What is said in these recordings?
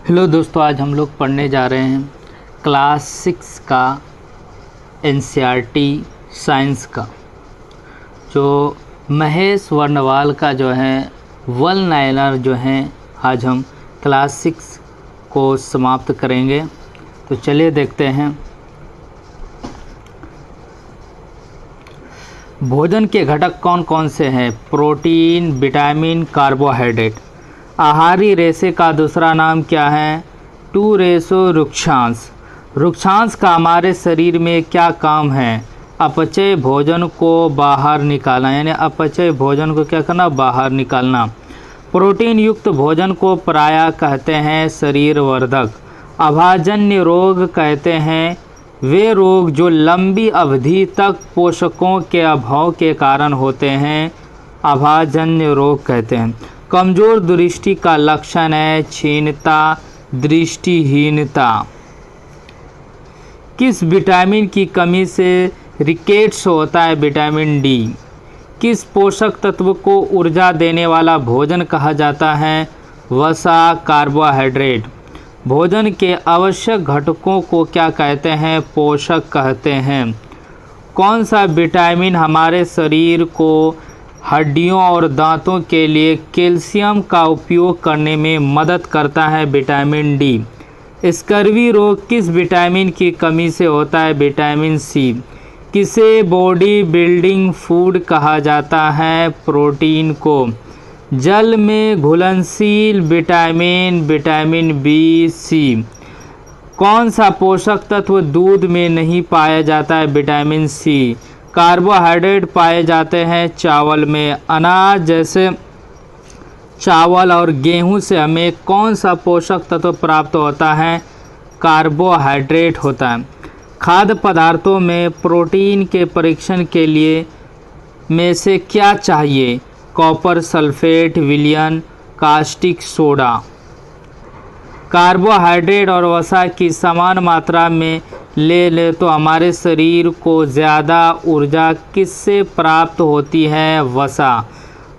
Hello दोस्तों, आज हम लोग पढ़ने जा रहे हैं क्लास 6 का एनसीईआरटी साइंस का, जो महेश वर्णवाल का जो है वन लाइनर जो है आज हम क्लास 6 को समाप्त करेंगे। तो चलिए देखते हैं। भोजन के घटक कौन कौन से हैं? Protein, vitamin, carbohydrate. आहारी रेशे का दूसरा नाम क्या है? 2 रेशो रुक्षांश। रुक्षांश का हमारे शरीर में क्या काम है? अपचय भोजन को बाहर निकालना, यानी अपचय भोजन को क्या करना? बाहर निकालना। प्रोटीन युक्त भोजन को प्रायः कहते हैं शरीर वर्धक। अभाजन्य रोग कहते हैं वे रोग जो लंबी अवधि तक पोषकों के अभाव के कारण होते हैं, अभाजन्य रोग कहते हैं। कमजोर दृष्टि का लक्षण है क्षीणता, दृष्टिहीनता। किस विटामिन की कमी से रिकेट्स होता है? Vitamin D. किस पोषक तत्व को ऊर्जा देने वाला भोजन कहा जाता है? वसा, कार्बोहाइड्रेट। भोजन के आवश्यक घटकों को क्या कहते हैं? पोषक कहते हैं। कौन सा विटामिन हमारे शरीर को हड्डियों और दांतों के लिए कैल्शियम का उपयोग करने में मदद करता है? Vitamin D. स्कर्वी रोग किस विटामिन की कमी से होता है? Vitamin C. किसे बॉडी बिल्डिंग फूड कहा जाता है? प्रोटीन को। जल में घुलनशील विटामिन, विटामिन बी, सी। कौन सा पोषक तत्व दूध में नहीं पाया जाता है? विटामिन सी। कार्बोहाइड्रेट पाए जाते हैं चावल में। अनाज जैसे चावल और गेहूं से हमें कौन सा पोषक तत्व प्राप्त होता है? कार्बोहाइड्रेट होता है। खाद्य पदार्थों में प्रोटीन के परीक्षण के लिए में से क्या चाहिए? कॉपर सल्फेट, विलयन, कास्टिक सोडा। कार्बोहाइड्रेट और वसा की समान मात्रा में ले तो हमारे शरीर को ज़्यादा ऊर्जा किससे प्राप्त होती है? वसा।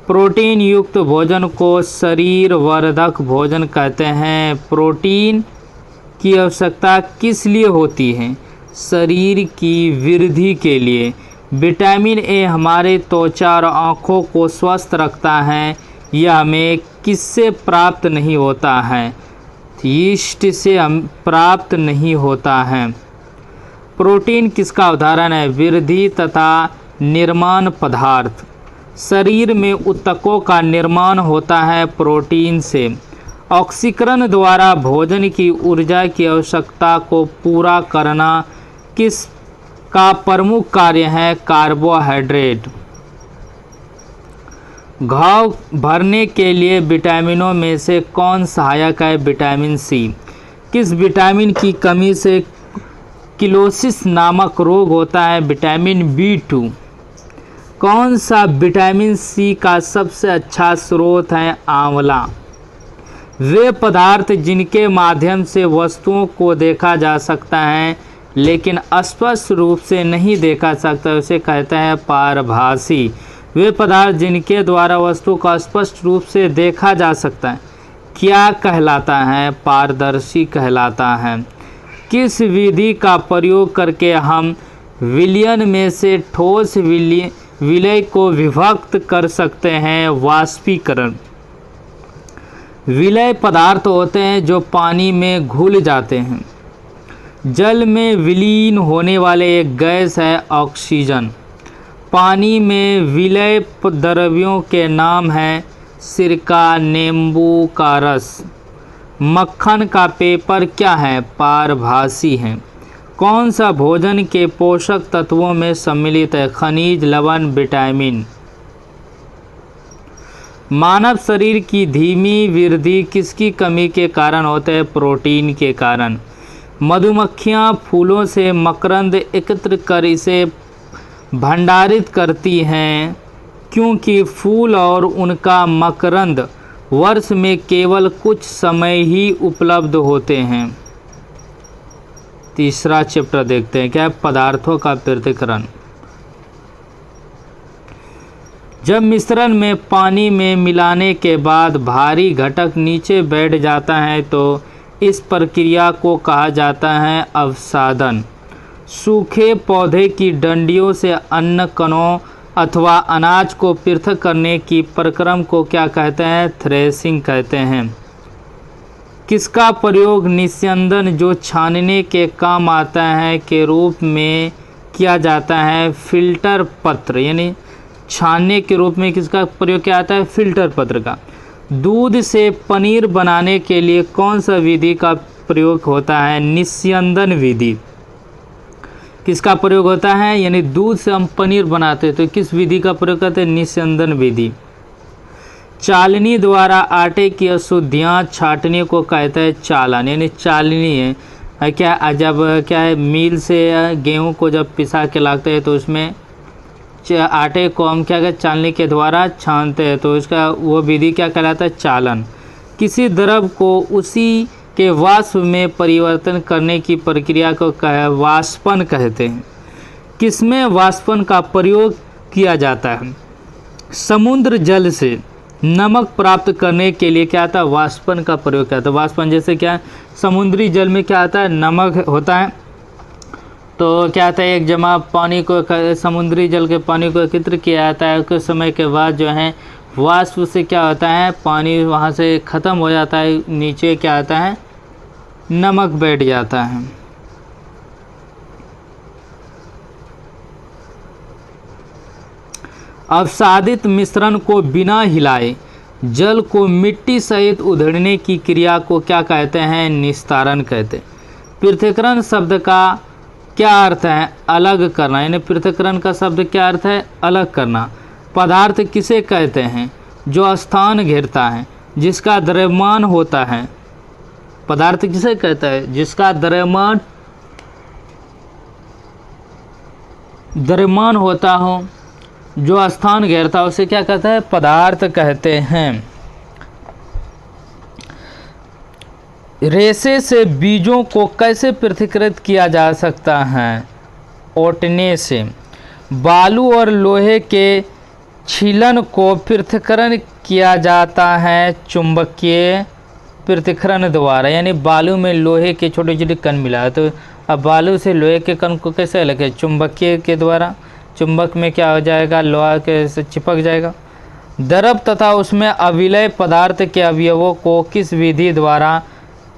प्रोटीन युक्त भोजन को शरीर वर्धक भोजन कहते हैं। प्रोटीन की आवश्यकता किस लिए होती है? शरीर की वृद्धि के लिए। विटामिन ए हमारे त्वचा और आँखों को स्वस्थ रखता है। यह हमें किससे प्राप्त नहीं होता है? यीस्ट से हम प्राप्त नहीं होता है। प्रोटीन किसका उदाहरण है? वृद्धि तथा निर्माण पदार्थ। शरीर में ऊतकों का निर्माण होता है प्रोटीन से। ऑक्सीकरण द्वारा भोजन की ऊर्जा की आवश्यकता को पूरा करना किस का प्रमुख कार्य है? कार्बोहाइड्रेट। घाव भरने के लिए विटामिनों में से कौन सहायक है? Vitamin C. किस विटामिन की कमी से किलोसिस नामक रोग होता है? विटामिन बी2। कौन सा विटामिन सी का सबसे अच्छा स्रोत है? आंवला। वे पदार्थ जिनके माध्यम से वस्तुओं को देखा जा सकता है लेकिन स्पष्ट रूप से नहीं देखा सकता, उसे कहते हैं पारभासी। वे पदार्थ जिनके द्वारा वस्तु का स्पष्ट रूप से देखा जा सकता है क्या कहलाता है? पारदर्शी कहलाता है। किस विधि का प्रयोग करके हम विलयन में से ठोस विलय को विभक्त कर सकते हैं? वाष्पीकरण। विलय पदार्थ होते हैं जो पानी में घुल जाते हैं। जल में विलीन होने वाले एक गैस है ऑक्सीजन। पानी में विलय द्रव्यों के नाम हैं सिरका, नींबू का रस। मक्खन का पेपर क्या है? पारभासी है। कौन सा भोजन के पोषक तत्वों में सम्मिलित है? खनिज, लवण, विटामिन। मानव शरीर की धीमी वृद्धि किसकी कमी के कारण होता है? प्रोटीन के कारण। मधुमक्खियाँ फूलों से मकरंद एकत्र कर इसे भंडारित करती हैं क्योंकि फूल और उनका मकरंद वर्ष में केवल कुछ समय ही उपलब्ध होते हैं। तीसरा चैप्टर देखते हैं, क्या है? पदार्थों का पृथक्करण। जब मिश्रण में पानी में मिलाने के बाद भारी घटक नीचे बैठ जाता है तो इस प्रक्रिया को कहा जाता है अवसादन। सूखे पौधे की डंडियों से अन्न कणों अथवा अनाज को पृथक करने की प्रक्रम को क्या कहते हैं? थ्रेसिंग कहते हैं। किसका प्रयोग निस्यंदन जो छानने के काम आता है के रूप में किया जाता है? फिल्टर पत्र, यानी छानने के रूप में किसका प्रयोग किया जाता है? फिल्टर पत्र का। दूध से पनीर बनाने के लिए कौन सा विधि का प्रयोग होता है? निस्यंदन विधि। किसका प्रयोग होता है? यानी दूध से हम पनीर बनाते हैं तो किस विधि का प्रयोग करते हैं? निस्यंदन विधि। चालनी द्वारा आटे की अशुद्धियाँ छाँटने को कहता है चालन, यानी चालनी है क्या, जब क्या है मिल से गेहूं को जब पिसा के लाते हैं तो उसमें आटे को हम क्या कहते चालनी के द्वारा छानते हैं तो इसका वो विधि क्या कहलाता है? चालन। किसी द्रव को उसी के वाष्प में परिवर्तन करने की प्रक्रिया को वाष्पन कहते हैं। किसमें वाष्पन का प्रयोग किया जाता है? समुद्र जल से नमक प्राप्त करने के लिए क्या आता है? वाष्पन का प्रयोग किया जाता है। वाष्पन जैसे क्या है, समुद्री जल में क्या आता है? नमक होता है, तो क्या आता है एक जमा पानी को, समुद्री जल के पानी को एकत्र किया जाता है। कुछ समय के बाद जो है वाष्प से क्या होता है? पानी वहाँ से ख़त्म हो जाता है, नीचे क्या आता है? नमक बैठ जाता है। अवसादित मिश्रण को बिना हिलाए जल को मिट्टी सहित उधेड़ने की क्रिया को क्या कहते हैं? निस्तारण कहते हैं। पृथक्करण शब्द का क्या अर्थ है? अलग करना, यानी पृथक्करण का शब्द क्या अर्थ है? अलग करना। पदार्थ किसे कहते हैं? जो स्थान घेरता है, जिसका द्रव्यमान होता है। पदार्थ किसे कहता है? जिसका द्रव्यमान होता हो, जो स्थान घेरता है, उसे क्या कहता है? पदार्थ कहते हैं। रेशे से बीजों को कैसे पृथक्कृत किया जा सकता है? ओटने से। बालू और लोहे के छीलन को पृथक्करण किया जाता है चुंबकीय पृथक्करण द्वारा, यानी बालू में लोहे के छोटे छोटे कण मिला तो अब बालू से लोहे के कण को कैसे अलग है? चुंबकीय के द्वारा। चुंबक में क्या हो जाएगा? लोहा के से चिपक जाएगा। द्रव तथा उसमें अविलय पदार्थ के अवयवों को किस विधि द्वारा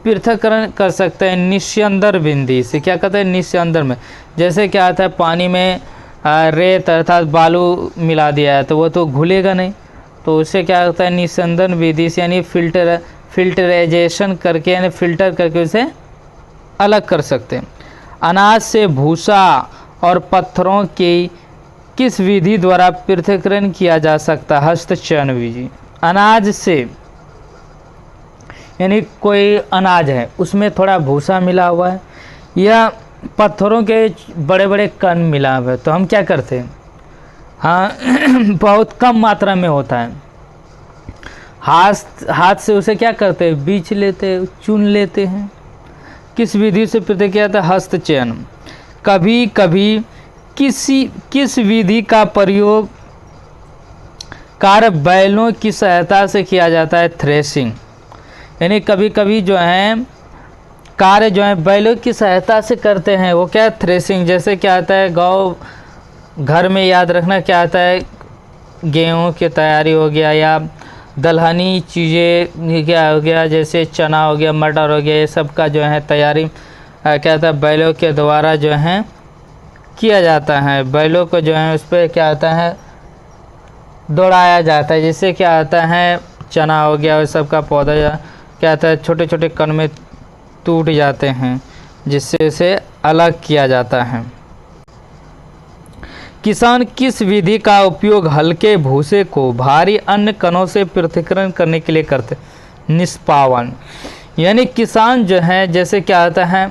पृथक्करण कर सकते हैं? निस्यंदन विधि से। क्या कहते हैं? निस्यंदन में। जैसे क्या आता है पानी में रेत अर्थात बालू मिला दिया है तो वो तो घुलेगा नहीं, तो उससे क्या होता है? निस्यंदन विधि से, यानी फिल्टराइजेशन करके, यानी फिल्टर करके उसे अलग कर सकते हैं। अनाज से भूसा और पत्थरों की किस विधि द्वारा पृथक्करण किया जा सकता है? हस्तचयन विधि। अनाज से, यानी कोई अनाज है उसमें थोड़ा भूसा मिला हुआ है या पत्थरों के बड़े बड़े कण मिला हुआ है तो हम क्या करते हैं? हाँ बहुत कम मात्रा में होता है, हाथ से उसे क्या करते हैं? बीछ लेते हैं, चुन लेते हैं। किस विधि से पृथक किया था? हस्तचयन। कभी कभी किस विधि का प्रयोग कार्य बैलों की सहायता से किया जाता है? थ्रेसिंग। यानी कभी कभी जो है कार्य जो है बैलों की सहायता से करते हैं, वो क्या है? थ्रेसिंग। जैसे क्या आता है गाँव घर में, याद रखना क्या आता है? गेहूँ की तैयारी हो गया या दलहनी चीज़ें क्या हो गया, जैसे चना हो गया, मटर हो गया, ये सब का जो है तैयारी क्या होता है? बैलों के द्वारा जो है किया जाता है। बैलों को जो है उस पर क्या आता है? दौड़ाया जाता है, जिससे क्या आता है? चना हो गया, उस सब का पौधा क्या आता है? छोटे छोटे कण में टूट जाते हैं, जिससे उसे अलग किया जाता है। किसान किस विधि का उपयोग हल्के भूसे को भारी अन्य कणों से पृथक्करण करने के लिए करते? निष्पावन। यानी किसान जो है, जैसे क्या आता है?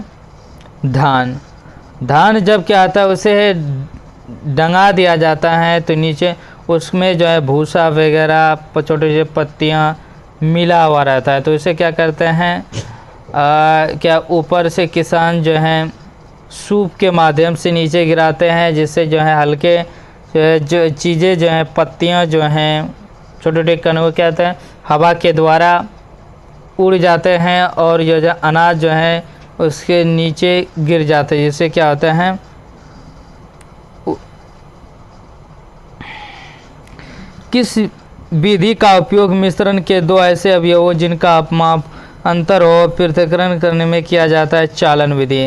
धान जब क्या आता है उसे डंगा दिया जाता है तो नीचे उसमें जो है भूसा वगैरह छोटे छोटे पत्तियाँ मिला हुआ रहता है, तो इसे क्या करते हैं? क्या ऊपर से किसान जो हैं सूप के माध्यम से नीचे गिराते हैं, जिससे जो है हल्के जो चीज़ें जो हैं, पत्तियां जो हैं, छोटे छोटे कण, वो क्या होता है? हवा के द्वारा उड़ जाते हैं और जो अनाज जो है उसके नीचे गिर जाते हैं, जिससे क्या होता है किस विधि का उपयोग मिश्रण के दो ऐसे अवयवों जिनका अपमाप अंतर हो पृथक्करण करने में किया जाता है? चालन विधि।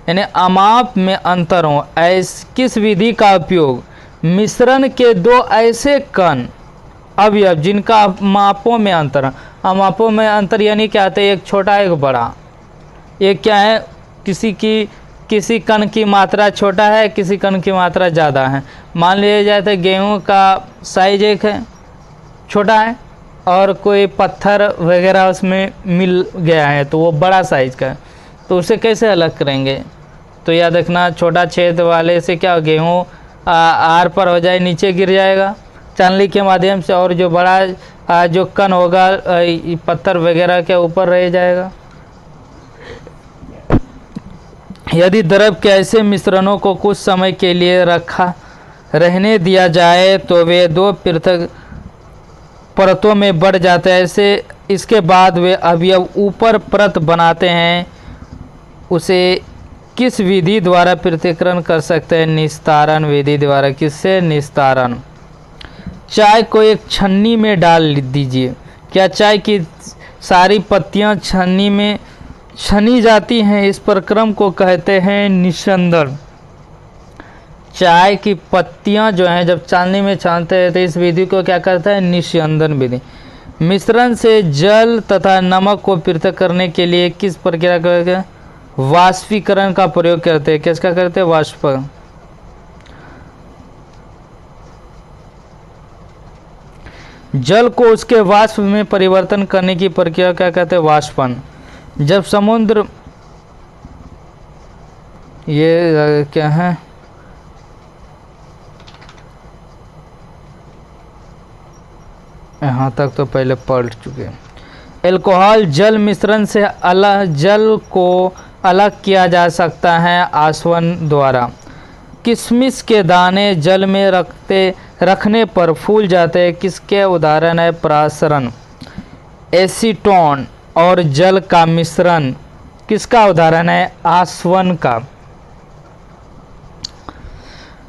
यानी अमाप में अंतर हो किस विधि का उपयोग मिश्रण के दो ऐसे कण अवयव जिनका मापों में अंतर, अमापों में अंतर यानी क्या होता है, एक छोटा एक बड़ा। एक क्या है, किसी कण की मात्रा छोटा है, किसी कण की मात्रा ज़्यादा है। मान लिया जाए तो गेहूं का साइज एक है, छोटा है, और कोई पत्थर वगैरह उसमें मिल गया है तो वो बड़ा साइज का है, तो उसे कैसे अलग करेंगे? तो याद रखना, छोटा छेद वाले से क्या गेहूँ आर पर हो जाए, नीचे गिर जाएगा चालनी के माध्यम से, और जो बड़ा जो कण होगा पत्थर वगैरह के ऊपर रह जाएगा। यदि द्रव के ऐसे मिश्रणों को कुछ समय के लिए रहने दिया जाए तो वे दो पृथक परतों में बढ़ जाते हैं। इसके बाद वे अवयव ऊपर परत बनाते हैं। उसे किस विधि द्वारा पृथक्करण कर सकते हैं? निस्तारण विधि द्वारा। किससे? निस्तारण। चाय को एक छन्नी में डाल दीजिए। क्या चाय की सारी पत्तियां छन्नी में छनी जाती हैं? इस प्रक्रम को कहते हैं निस्यंदन। चाय की पत्तियां जो हैं जब चालनी में छानते हैं तो इस विधि को क्या करता है? निस्यंदन विधि। मिश्रण से जल तथा नमक को पृथक करने के लिए किस प्रक्रिया करते हैं? वाष्पीकरण का प्रयोग करते हैं। किसका करते हैं? वाष्प। जल को उसके वाष्प में परिवर्तन करने की प्रक्रिया क्या कहते हैं? वाष्पन। जब समुद्र ये क्या है, यहाँ तक तो पहले पढ़ चुके। अल्कोहल जल मिश्रण से जल को अलग किया जा सकता है आसवन द्वारा। किशमिश के दाने जल में रखने पर फूल जाते हैं। किसके उदाहरण है? प्रासरण। एसीटोन और जल का मिश्रण किसका उदाहरण है? आसवन का।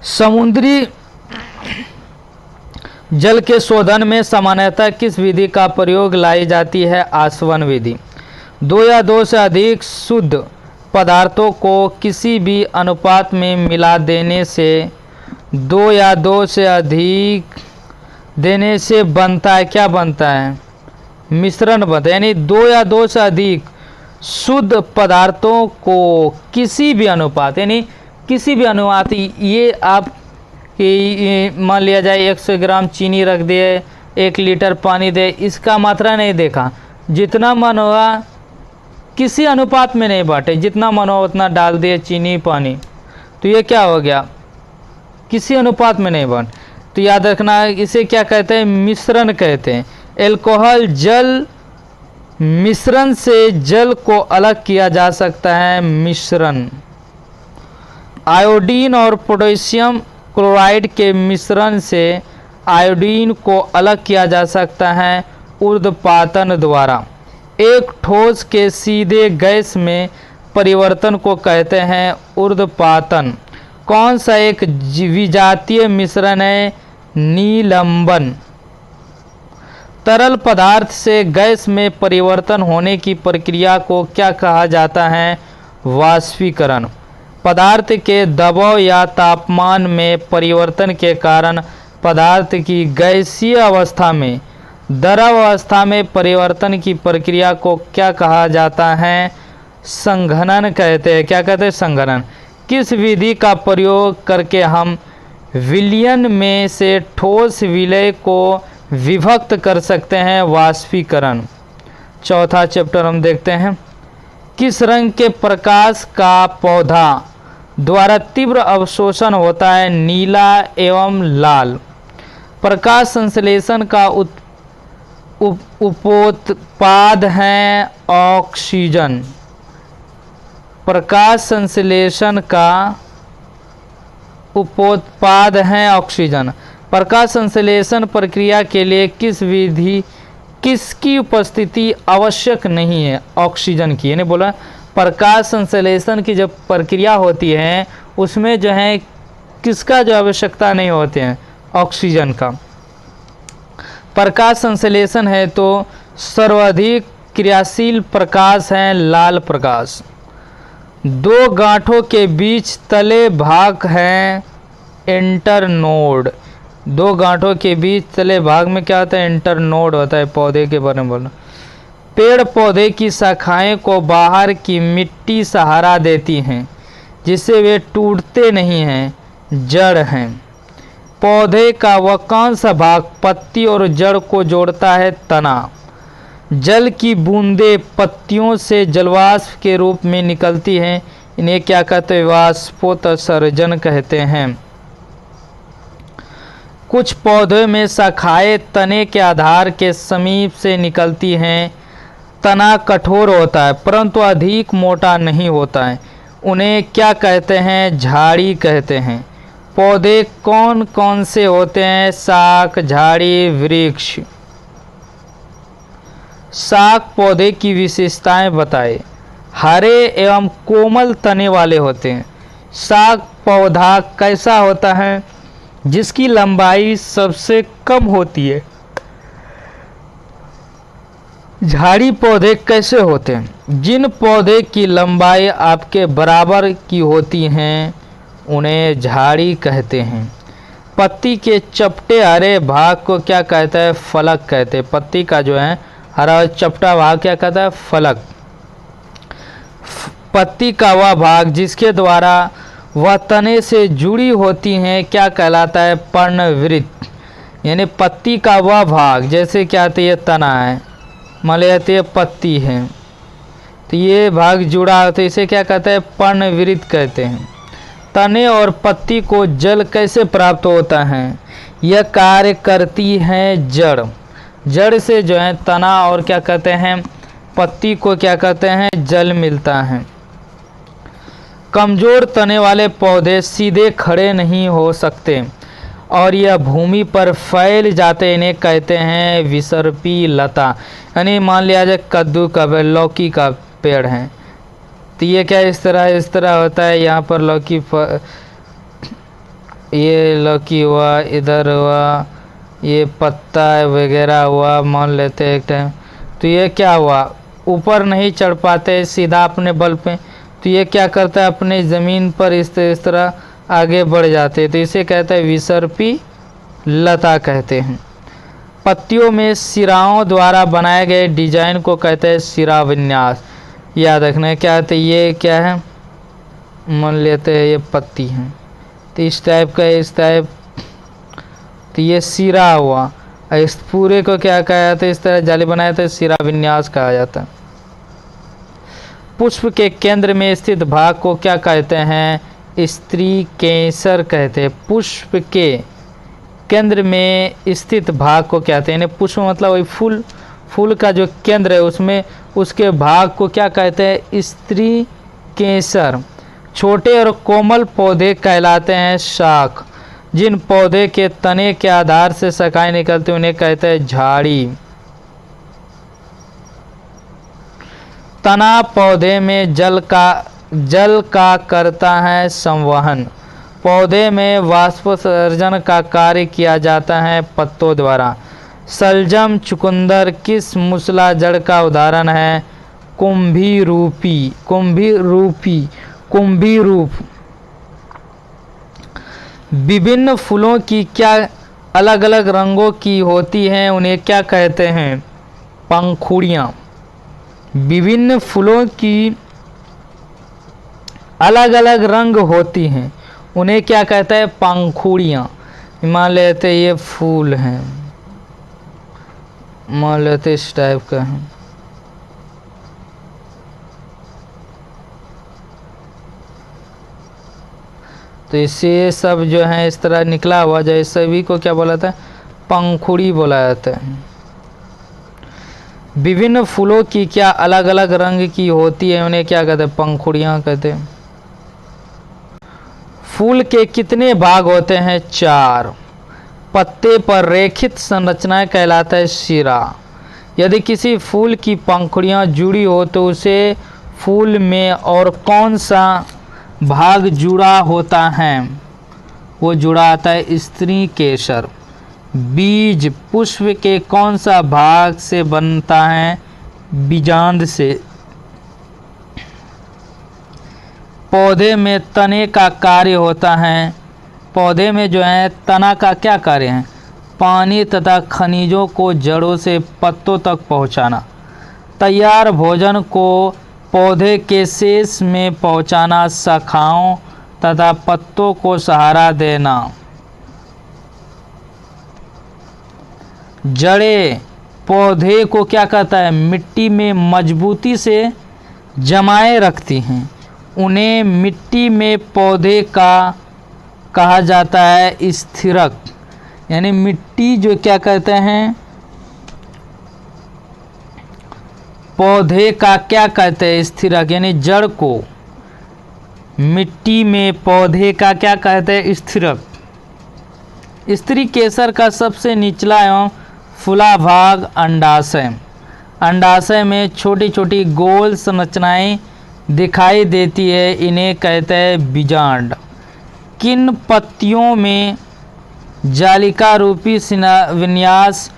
समुद्री जल के शोधन में सामान्यतः किस विधि का प्रयोग लाई जाती है? आसवन विधि। दो या दो से अधिक शुद्ध पदार्थों को किसी भी अनुपात में मिला देने से, दो या दो से अधिक देने से बनता है, क्या बनता है? मिश्रण बनता है। यानी दो या दो से अधिक शुद्ध पदार्थों को किसी भी अनुपात, यानी किसी भी अनुपात, ये आप मान लिया जाए 100 ग्राम चीनी रख दिए, 1 लीटर पानी दे, इसका मात्रा नहीं देखा, जितना मन हुआ किसी अनुपात में नहीं बांटे, जितना मन हुआ उतना डाल दिए चीनी पानी, तो ये क्या हो गया? किसी अनुपात में नहीं बांट। तो याद रखना, इसे क्या कहते हैं? मिश्रण कहते हैं। अल्कोहल जल मिश्रण से जल को अलग किया जा सकता है, मिश्रण। आयोडीन और पोटेशियम क्लोराइड के मिश्रण से आयोडीन को अलग किया जा सकता है, ऊर्ध्वपातन द्वारा। एक ठोस के सीधे गैस में परिवर्तन को कहते हैं ऊर्ध्वपातन। कौन सा एक विजातीय मिश्रण है? निलंबन। तरल पदार्थ से गैस में परिवर्तन होने की प्रक्रिया को क्या कहा जाता है? वाष्पीकरण। पदार्थ के दबाव या तापमान में परिवर्तन के कारण पदार्थ की गैसीय अवस्था में द्रव अवस्था में परिवर्तन की प्रक्रिया को क्या कहा जाता है? संघनन कहते हैं। क्या कहते हैं? संघनन। किस विधि का प्रयोग करके हम विलयन में से ठोस विलय को विभक्त कर सकते हैं? वाष्पीकरण। चौथा चैप्टर हम देखते हैं। किस रंग के प्रकाश का पौधा द्वारा तीव्र अवशोषण होता है? नीला एवं लाल। प्रकाश संश्लेषण का उपोत्पाद है ऑक्सीजन। प्रकाश संश्लेषण का उपोत्पाद है ऑक्सीजन। प्रकाश संश्लेषण प्रक्रिया के लिए किस विधि किसकी उपस्थिति आवश्यक नहीं है? ऑक्सीजन की। यानी बोला प्रकाश संश्लेषण की जब प्रक्रिया होती है उसमें जो है किसका जो आवश्यकता नहीं होते हैं? ऑक्सीजन का। प्रकाश संश्लेषण है तो सर्वाधिक क्रियाशील प्रकाश है लाल प्रकाश। दो गांठों के बीच तले भाग है इंटरनोड। दो गांठों के बीच तले भाग में क्या होता है? इंटरनोड होता है। पौधे के बारे में बोलना। पेड़ पौधे की शाखाएं को बाहर की मिट्टी सहारा देती हैं जिससे वे टूटते नहीं हैं, जड़ हैं। पौधे का वह कौन सा भाग पत्ती और जड़ को जोड़ता है? तना। जल की बूंदें पत्तियों से जलवाष्प के रूप में निकलती हैं, इन्हें क्या कहते हैं? वाष्पोत्सर्जन कहते हैं। कुछ पौधों में शाखाएं तने के आधार के समीप से निकलती हैं। तना कठोर होता है परंतु अधिक मोटा नहीं होता है, उन्हें क्या कहते हैं? झाड़ी कहते हैं। पौधे कौन कौन से होते हैं? शाख, झाड़ी, वृक्ष। शाख पौधे की विशेषताएं बताएं। हरे एवं कोमल तने वाले होते हैं। शाख पौधा कैसा होता है? जिसकी लंबाई सबसे कम होती है। झाड़ी पौधे कैसे होते हैं? जिन पौधे की लंबाई आपके बराबर की होती हैं उन्हें झाड़ी कहते हैं। पत्ती के चपटे हरे भाग को क्या कहता है? फलक कहते हैं। पत्ती का जो है हरा चपटा भाग क्या कहता है? फलक। पत्ती का वह भाग जिसके द्वारा वह तने से जुड़ी होती हैं क्या कहलाता है? पर्णवृत्त। यानी पत्ती का वह भाग, जैसे क्या होता है? ये तना है, मान लेते हैं पत्ती है, तो ये भाग जुड़ा होता है, इसे क्या कहते हैं? पर्णवृत्त कहते हैं। तने और पत्ती को जल कैसे प्राप्त होता है? यह कार्य करती है जड़। जड़ से जो है तना और क्या कहते हैं? पत्ती को क्या कहते हैं? जल मिलता है। कमजोर तने वाले पौधे सीधे खड़े नहीं हो सकते और यह भूमि पर फैल जाते, इन्हें कहते हैं विसर्पी लता। यानी मान लिया जाए कद्दू का लौकी का पेड़ है तो ये क्या इस तरह होता है। यहाँ पर लौकी ये लौकी हुआ, इधर हुआ, ये पत्ता वगैरह हुआ, मान लेते हैं एक टाइम, तो ये क्या हुआ? ऊपर नहीं चढ़ पाते सीधा अपने बल पे, तो ये क्या करता है? अपने ज़मीन पर इस तरह आगे बढ़ जाते, तो इसे कहते हैं विसर्पी लता कहते हैं। पत्तियों में सिराओं द्वारा बनाए गए डिजाइन को कहते हैं सिरा विन्यास। याद रखना क्या है? ये क्या है? मान लेते हैं ये पत्ती है तो इस टाइप का, इस टाइप, तो ये सिरा हुआ। इस पूरे को क्या कहा जाता है? इस तरह जाली बनाया तो सिरा विन्यास कहा जाता है। पुष्प के केंद्र में स्थित भाग को क्या कहते हैं? स्त्री केसर कहते हैं। पुष्प के केंद्र में स्थित भाग को क्या कहते हैं? यानी पुष्प मतलब वही फूल, फूल का जो केंद्र है उसमें उसके भाग को क्या कहते हैं? स्त्री केसर। छोटे और कोमल पौधे कहलाते हैं शाख। जिन पौधे के तने के आधार से शाखाएं निकलती हैं उन्हें कहते हैं झाड़ी। तना पौधे में जल का करता है संवहन। पौधे में वाष्पोत्सर्जन का कार्य किया जाता है पत्तों द्वारा। शलजम चुकंदर किस मूसला जड़ का उदाहरण है? कुंभी रूप। विभिन्न फूलों की क्या अलग अलग रंगों की होती हैं उन्हें क्या कहते हैं? पंखुड़ियाँ। विभिन्न फूलों की अलग अलग रंग होती हैं उन्हें क्या कहता है? पंखुड़ियाँ। मान लेते ये फूल हैं, मान लेते इस टाइप का है, तो इससे सब जो है इस तरह निकला हुआ जो इस सभी को क्या बोला जाता है? पंखुड़ी बोला जाता है। विभिन्न फूलों की क्या अलग अलग रंग की होती है उन्हें क्या कहते हैं? पंखुड़ियाँ कहते हैं। फूल के कितने भाग होते हैं? 4। पत्ते पर रेखित संरचना कहलाता है शिरा। यदि किसी फूल की पंखुड़ियाँ जुड़ी हो तो उसे फूल में और कौन सा भाग जुड़ा होता है? वो जुड़ा आता है स्त्री केसर। बीज पुष्प के कौन सा भाग से बनता है? बीजांड से। पौधे में तने का कार्य होता है। पौधे में जो है तना का क्या कार्य है? पानी तथा खनिजों को जड़ों से पत्तों तक पहुंचाना। तैयार भोजन को पौधे के शेष में पहुंचाना। शाखाओं तथा पत्तों को सहारा देना। जड़ें पौधे को क्या कहता है? मिट्टी में मजबूती से जमाए रखती हैं। उन्हें मिट्टी में पौधे का कहा जाता है स्थिरक। यानी मिट्टी जो क्या कहते हैं? पौधे का क्या कहते हैं? स्थिरक। यानी जड़ को मिट्टी में पौधे का क्या कहते हैं? स्थिरक। स्त्री केसर का सबसे निचला एवं फूला भाग अंडाशय। अंडाशय में छोटी छोटी गोल संरचनाएं दिखाई देती है, इन्हें कहते हैं बीजांड। किन पत्तियों में जालिका रूपी विन्यास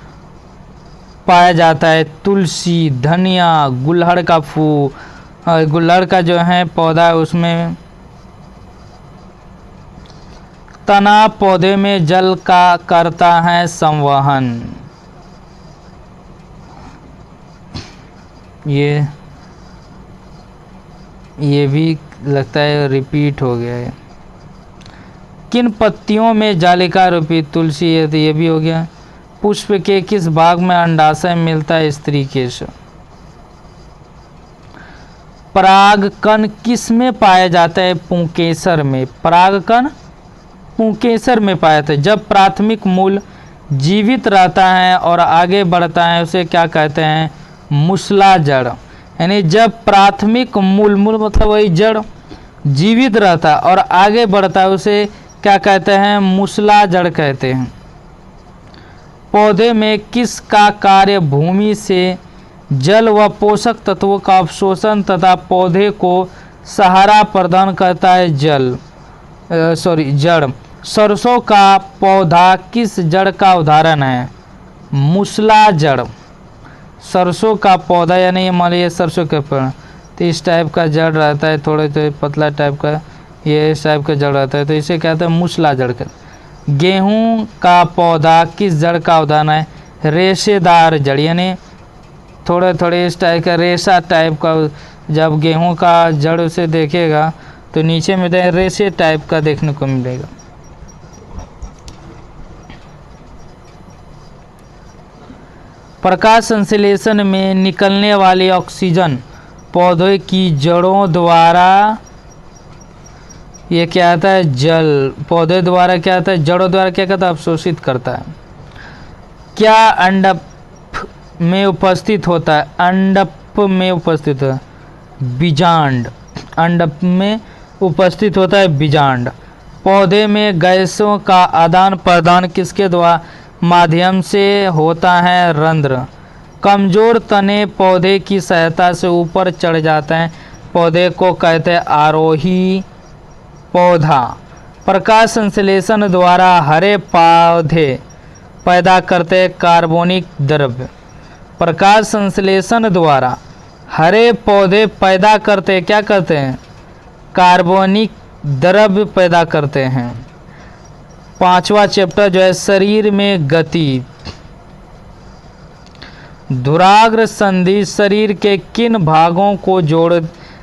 पाया जाता है? तुलसी, धनिया, गुलहड़ का फूल, गुलहड़ का जो है पौधा है उसमें तना पौधे में जल का करता है संवहन। ये भी लगता है रिपीट हो गया है। किन पत्तियों में जालिका रूपी तुलसी है, तो ये भी हो गया। पुष्प के किस भाग में अंडाशय मिलता है? स्त्री केसर। परागकण किस में पाया जाता है? पुंकेसर में। परागकण पुंकेसर में पाया जाता है। जब प्राथमिक मूल जीवित रहता है और आगे बढ़ता है उसे क्या कहते हैं? मूसला जड़। यानी जब प्राथमिक मूल मतलब वही जड़ जीवित रहता है और आगे बढ़ता है उसे क्या कहते हैं? मूसला जड़ कहते हैं। पौधे में किस का कार्य भूमि से जल व पोषक तत्वों का अवशोषण तथा पौधे को सहारा प्रदान करता है? जड़। सरसों का पौधा किस जड़ का उदाहरण है? मूसला जड़। सरसों का पौधा यानी मान लीजिए सरसों के पेड़, तो इस टाइप का जड़ रहता है, थोड़े थोड़े पतला टाइप का, ये इस टाइप का जड़ रहता है, तो इसे कहते हैं मूसला जड़ का। गेहूं का पौधा किस जड़ का उदाहरण है? रेशेदार जड़। यानी थोड़े थोड़े इस टाइप का रेशा टाइप का, जब गेहूं का जड़ उसे देखेगा तो नीचे में रेशे टाइप का देखने को मिलेगा। प्रकाश संश्लेषण में निकलने वाली ऑक्सीजन पौधे की जड़ों द्वारा ये क्या आता है? जल। पौधे द्वारा क्या आता है? जड़ों द्वारा क्या करता है? अवशोषित करता है। क्या अंडप में उपस्थित होता है? अंडप में उपस्थित है बीजांड। अंडप में उपस्थित होता है बीजांड। पौधे में गैसों का आदान प्रदान किसके द्वारा माध्यम से होता है? रंध्र। कमजोर तने पौधे की सहायता से ऊपर चढ़ जाते हैं, पौधे को कहते हैं आरोही पौधा। प्रकाश संश्लेषण द्वारा हरे पौधे पैदा करते हैं कार्बनिक द्रव्य। प्रकाश संश्लेषण द्वारा हरे पौधे पैदा करते क्या करते हैं? कार्बनिक द्रव्य पैदा करते हैं। पांचवा चैप्टर जो है शरीर में गति। धुराग्र संधि शरीर के किन भागों को जोड़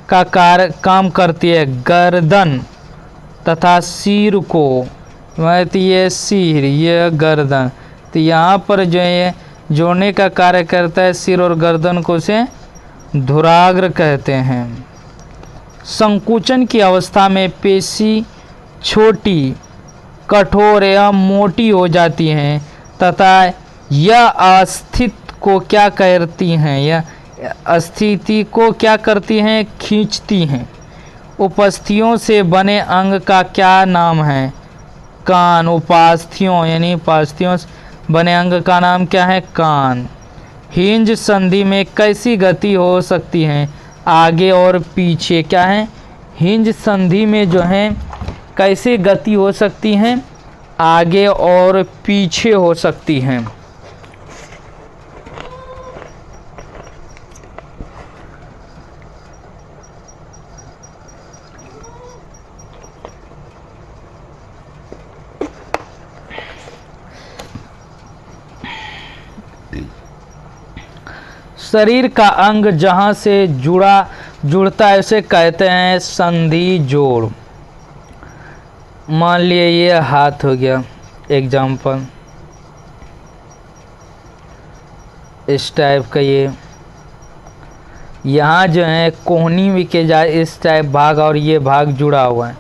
का काम करती है? गर्दन तथा सिर को। ये सिर, ये गर्दन, तो यहाँ पर जो है जोड़ने का कार्य करता है सिर और गर्दन को, से धुराग्र कहते हैं। संकुचन की अवस्था में पेशी छोटी, कठोर एवं मोटी हो जाती हैं तथा यह अस्थित को क्या करती हैं? यह स्थिति को क्या करती हैं? खींचती हैं। उपस्थियों से बने अंग का क्या नाम है? कान। उपास्थियों यानी उपास्थियों से बने अंग का नाम क्या है? कान। हिंज संधि में कैसी गति हो सकती है? आगे और पीछे। क्या है? हिंज संधि में जो है कैसी गति हो सकती हैं? आगे और पीछे हो सकती हैं। शरीर का अंग जहाँ से जुड़ता है उसे कहते हैं संधि जोड़। मान लिए ये हाथ हो गया, एग्जाम्पल इस टाइप का, ये यहाँ जो है कोहनी में के जाए इस टाइप भाग और ये भाग जुड़ा हुआ है,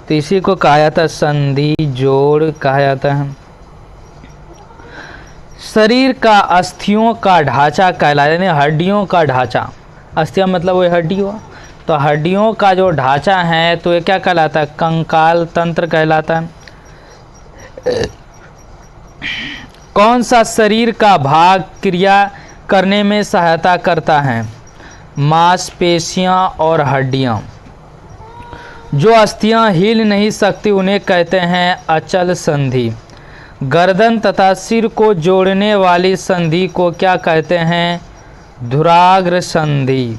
तो इसी को कहा जाता है संधि जोड़ कहा जाता है। शरीर का अस्थियों का ढांचा कहलाता है, यानी हड्डियों का ढांचा। अस्थियां मतलब वही हड्डी हुआ, तो हड्डियों का जो ढांचा है तो ये क्या कहलाता है? कंकाल तंत्र कहलाता है। कौन सा शरीर का भाग क्रिया करने में सहायता करता है? मांसपेशियां और हड्डियां। जो अस्थियां हिल नहीं सकती उन्हें कहते हैं अचल संधि। गर्दन तथा सिर को जोड़ने वाली संधि को क्या कहते हैं? धुराग्र संधि।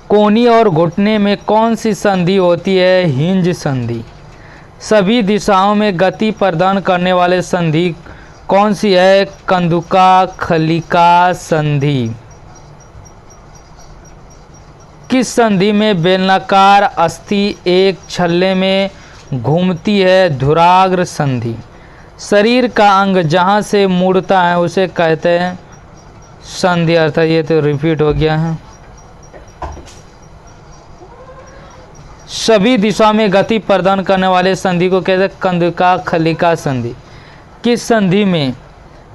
कोहनी और घुटने में कौन सी संधि होती है? हिंज संधि। सभी दिशाओं में गति प्रदान करने वाले संधि कौन सी है? कंदुका खलिका संधि। किस संधि में बेलनाकार अस्थि एक छल्ले में घूमती है? धुराग्र संधि। शरीर का अंग जहाँ से मुड़ता है उसे कहते हैं संधि। अर्थात ये तो रिपीट हो गया है। सभी दिशा में गति प्रदान करने वाले संधि को कहते हैं कंदुका खलिका संधि। किस संधि में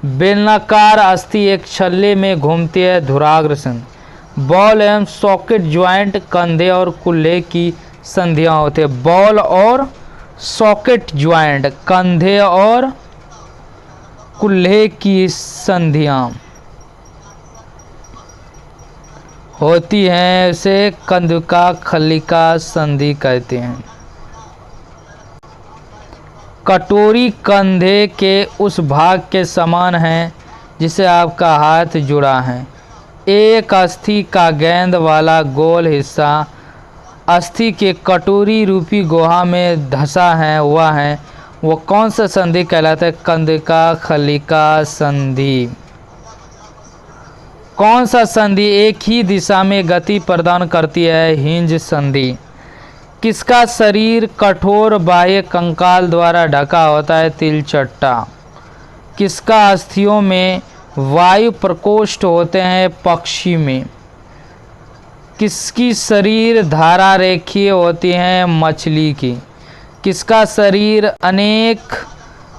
बेलनाकार अस्थि एक छल्ले में घूमती है? धुराग्र संधि। बॉल एवं सॉकेट ज्वाइंट कंधे और कुल्हे की संधियां होते हैं। बॉल और सॉकेट ज्वाइंट कंधे और कुल्हे की संधियां होती हैं, इसे कंदुका खलिका संधि कहते हैं। कटोरी कंधे के उस भाग के समान है जिसे आपका हाथ जुड़ा है। एक अस्थि का गेंद वाला गोल हिस्सा अस्थि के कटोरी रूपी गुहा में धंसा है हुआ है, वो कौन सा संधि कहलाता है? कंदुका खलिका संधि। कौन सा संधि एक ही दिशा में गति प्रदान करती है? हिंज संधि। किसका शरीर कठोर बाह्य कंकाल द्वारा ढका होता है? तिलचट्टा। किसका अस्थियों में वायु प्रकोष्ठ होते हैं? पक्षी में। किसकी शरीर धारा रेखीय होती है? मछली की। किसका शरीर अनेक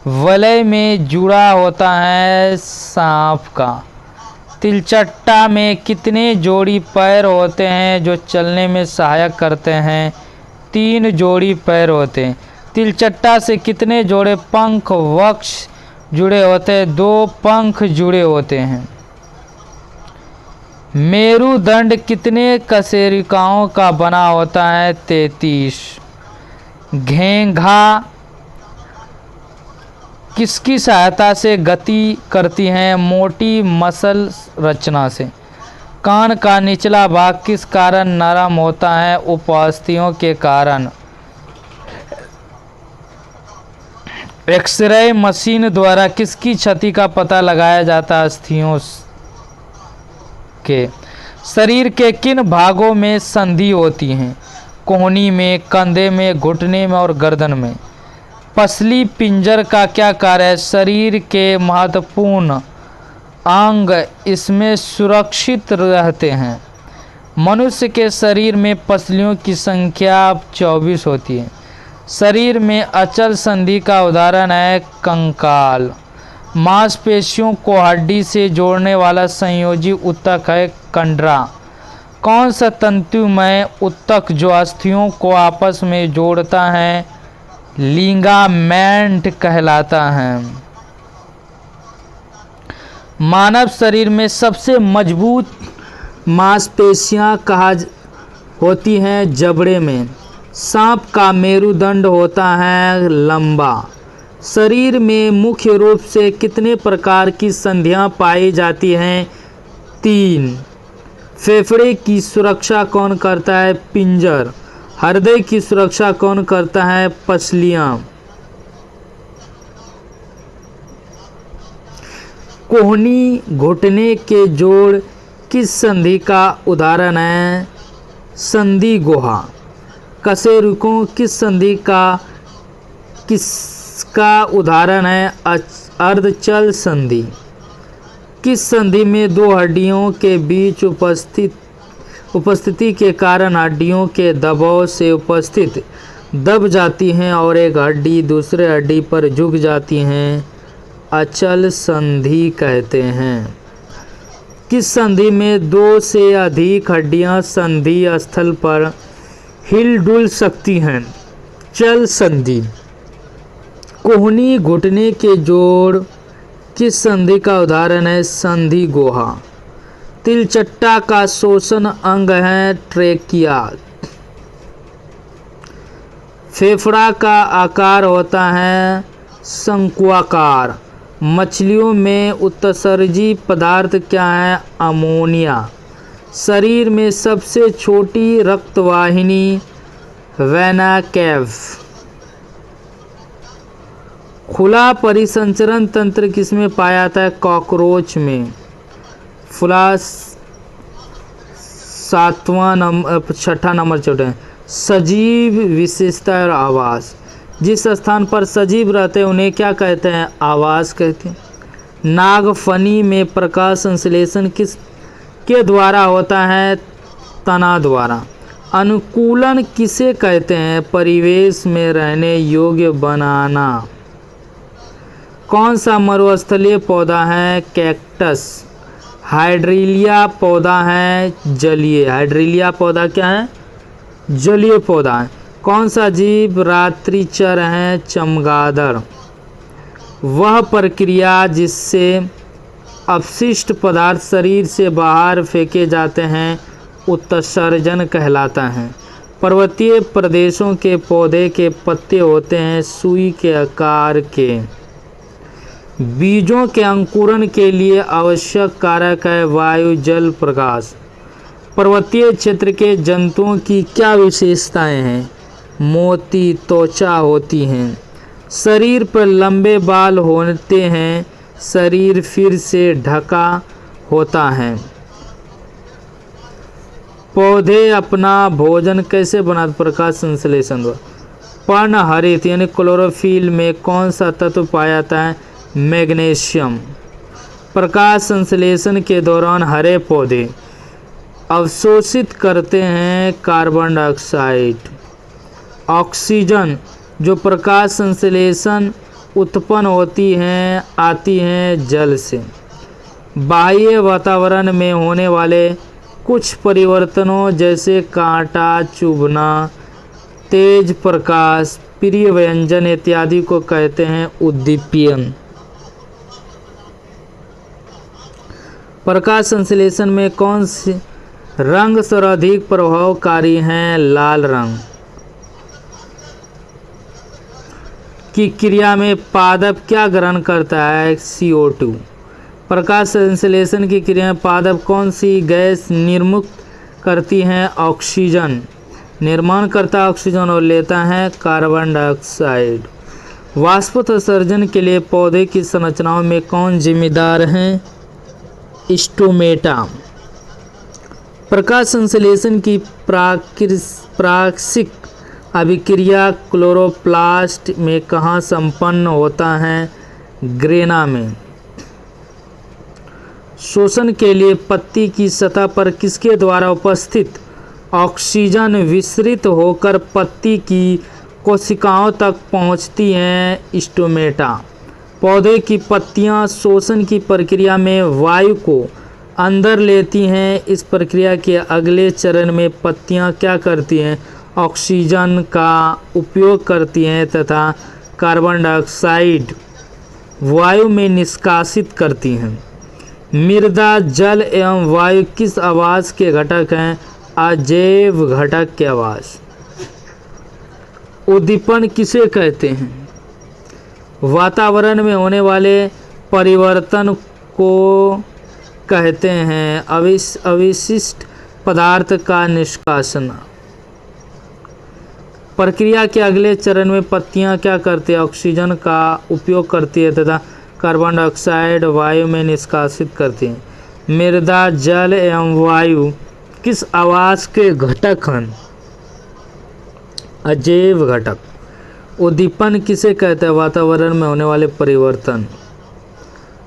वलय में जुड़ा होता है? सांप का। तिलचट्टा में कितने जोड़ी पैर होते हैं जो चलने में सहायक करते हैं? 3 जोड़ी पैर होते हैं। तिलचट्टा से कितने जोड़े पंख वक्ष जुड़े होते हैं? 2 पंख जुड़े होते हैं। मेरुदंड कितने कशेरुकाओं का बना होता है? 33। घेंघा किसकी सहायता से गति करती हैं? मोटी मसल रचना से। कान का निचला भाग किस कारण नरम होता है? उपास्थियों के कारण। एक्सरे मशीन द्वारा किसकी क्षति का पता लगाया जाता है? अस्थियों के। शरीर के किन भागों में संधि होती हैं? कोहनी में, कंधे में, घुटने में और गर्दन में। पसली पिंजर का क्या कार्य है? शरीर के महत्वपूर्ण अंग इसमें सुरक्षित रहते हैं। मनुष्य के शरीर में पसलियों की संख्या 24 होती है। शरीर में अचल संधि का उदाहरण है कंकाल। मांसपेशियों को हड्डी से जोड़ने वाला संयोजी ऊतक है कंडरा। कौन सा तंतुमय ऊतक जो अस्थियों को आपस में जोड़ता है? लिगामेंट कहलाता है। मानव शरीर में सबसे मजबूत मांसपेशियां होती हैं जबड़े में। सांप का मेरुदंड होता है लंबा। शरीर में मुख्य रूप से कितने प्रकार की संधियां पाई जाती हैं? 3। फेफड़े की सुरक्षा कौन करता है? पिंजर। हृदय की सुरक्षा कौन करता है? पसलियां। कोहनी घुटने के जोड़ किस संधि का उदाहरण है? संधि गुहा। कशेरुकों किस संधि का किसका उदाहरण है? अर्धचल संधि। किस संधि में दो हड्डियों के बीच उपस्थिति के कारण हड्डियों के दबाव से उपस्थित दब जाती हैं और एक हड्डी दूसरे हड्डी पर झुक जाती हैं? अचल संधि कहते हैं। किस संधि में दो से अधिक हड्डियां संधि स्थल पर हिल-डुल सकती हैं? चल संधि। कोहनी घुटने के जोड़ किस संधि का उदाहरण है? संधि गुहा। तिलचट्टा का शोषण अंग है ट्रेकिया। फेफड़ा का आकार होता है शंक्वाकार। मछलियों में उत्सर्जी पदार्थ क्या है? अमोनिया। शरीर में सबसे छोटी रक्तवाहिनी वेना केव। खुला परिसंचरण तंत्र किसमें पाया जाता है? कॉकरोच में। खुला 6ठा नंबर छोटे सजीव विशेषता और आवास। जिस स्थान पर सजीव रहते हैं उन्हें क्या कहते हैं? आवास कहते हैं। नागफनी में प्रकाश संश्लेषण किस के द्वारा होता है? तना द्वारा। अनुकूलन किसे कहते हैं? परिवेश में रहने योग्य बनाना। कौन सा मरुस्थलीय पौधा है? कैक्टस। हाइड्रेलिया पौधा है जलीय। हाइड्रेलिया पौधा क्या है? जलीय पौधा है। कौन सा जीव रात्रिचर है? चमगादड़। वह प्रक्रिया जिससे अपशिष्ट पदार्थ शरीर से बाहर फेंके जाते हैं उत्सर्जन कहलाता है। पर्वतीय प्रदेशों के पौधे के पत्ते होते हैं सुई के आकार के। बीजों के अंकुरण के लिए आवश्यक कारक है वायु, जल, प्रकाश। पर्वतीय क्षेत्र के जंतुओं की क्या विशेषताएं हैं? मोटी त्वचा होती हैं। शरीर पर लंबे बाल होते हैं। शरीर फिर से ढका होता है। पौधे अपना भोजन कैसे बनाते? प्रकाश संश्लेषण द्वारा। पर्णहरित यानी क्लोरोफिल में कौन सा तत्व पाया जाता है? मैग्नीशियम। प्रकाश संश्लेषण के दौरान हरे पौधे अवशोषित करते हैं कार्बन डाइऑक्साइड। ऑक्सीजन जो प्रकाश संश्लेषण उत्पन्न आती हैं जल से। बाह्य वातावरण में होने वाले कुछ परिवर्तनों जैसे कांटा चुभना, तेज प्रकाश, प्रिय व्यंजन इत्यादि को कहते हैं उद्दीपन। प्रकाश संश्लेषण में कौन से रंग सर्वाधिक प्रभावकारी हैं? लाल रंग। की क्रिया में पादप क्या ग्रहण करता है? CO2। प्रकाश संश्लेषण की क्रिया में पादप कौन सी गैस निर्मुक्त करती हैं? ऑक्सीजन। निर्माण करता है ऑक्सीजन और लेता है कार्बन डाइऑक्साइड। वाष्पोत्सर्जन के लिए पौधे की संरचनाओं में कौन जिम्मेदार हैं? स्टोमेटा। प्रकाश संश्लेषण की प्राकृतिक अभिक्रिया क्लोरोप्लास्ट में कहाँ संपन्न होता है? ग्रेना में। शोषण के लिए पत्ती की सतह पर किसके द्वारा उपस्थित ऑक्सीजन विसरित होकर पत्ती की कोशिकाओं तक पहुंचती हैं? स्टोमेटा। पौधे की पत्तियां शोषण की प्रक्रिया में वायु को अंदर लेती हैं। इस प्रक्रिया के अगले चरण में पत्तियां क्या करती हैं? ऑक्सीजन का उपयोग करती हैं तथा कार्बन डाइऑक्साइड वायु में निष्कासित करती हैं। मृदा, जल एवं वायु किस आवास के घटक हैं? अजैव घटक के आवास। उद्दीपन किसे कहते हैं? वातावरण में होने वाले परिवर्तन को कहते हैं अवशिष्ट पदार्थ का निष्कासन। प्रक्रिया के अगले चरण में पत्तियां क्या करती है? ऑक्सीजन का उपयोग करती है तथा कार्बन डाइऑक्साइड वायु में निष्कासित करती है। मृदा, जल एवं वायु किस आवास के घटक हैं? अजैव घटक। उद्दीपन किसे कहते हैं? वातावरण में होने वाले परिवर्तन।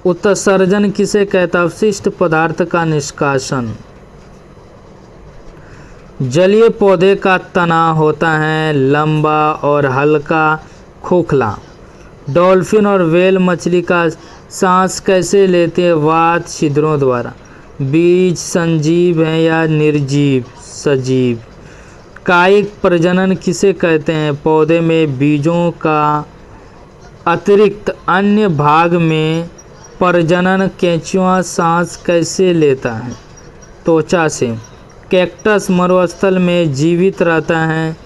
उत्सर्जन किसे कहते हैं? अवशिष्ट पदार्थ का निष्कासन। जलीय पौधे का तना होता है लंबा और हल्का खोखला। डॉल्फिन और व्हेल मछली का सांस कैसे लेते हैं? वात छिद्रों द्वारा। बीज संजीव हैं या निर्जीव? सजीव। कायिक प्रजनन किसे कहते हैं? पौधे में बीजों का अतिरिक्त अन्य भाग में प्रजनन। केंचुआ सांस कैसे लेता है? त्वचा से। कैक्टस मरुस्थल में जीवित रहता है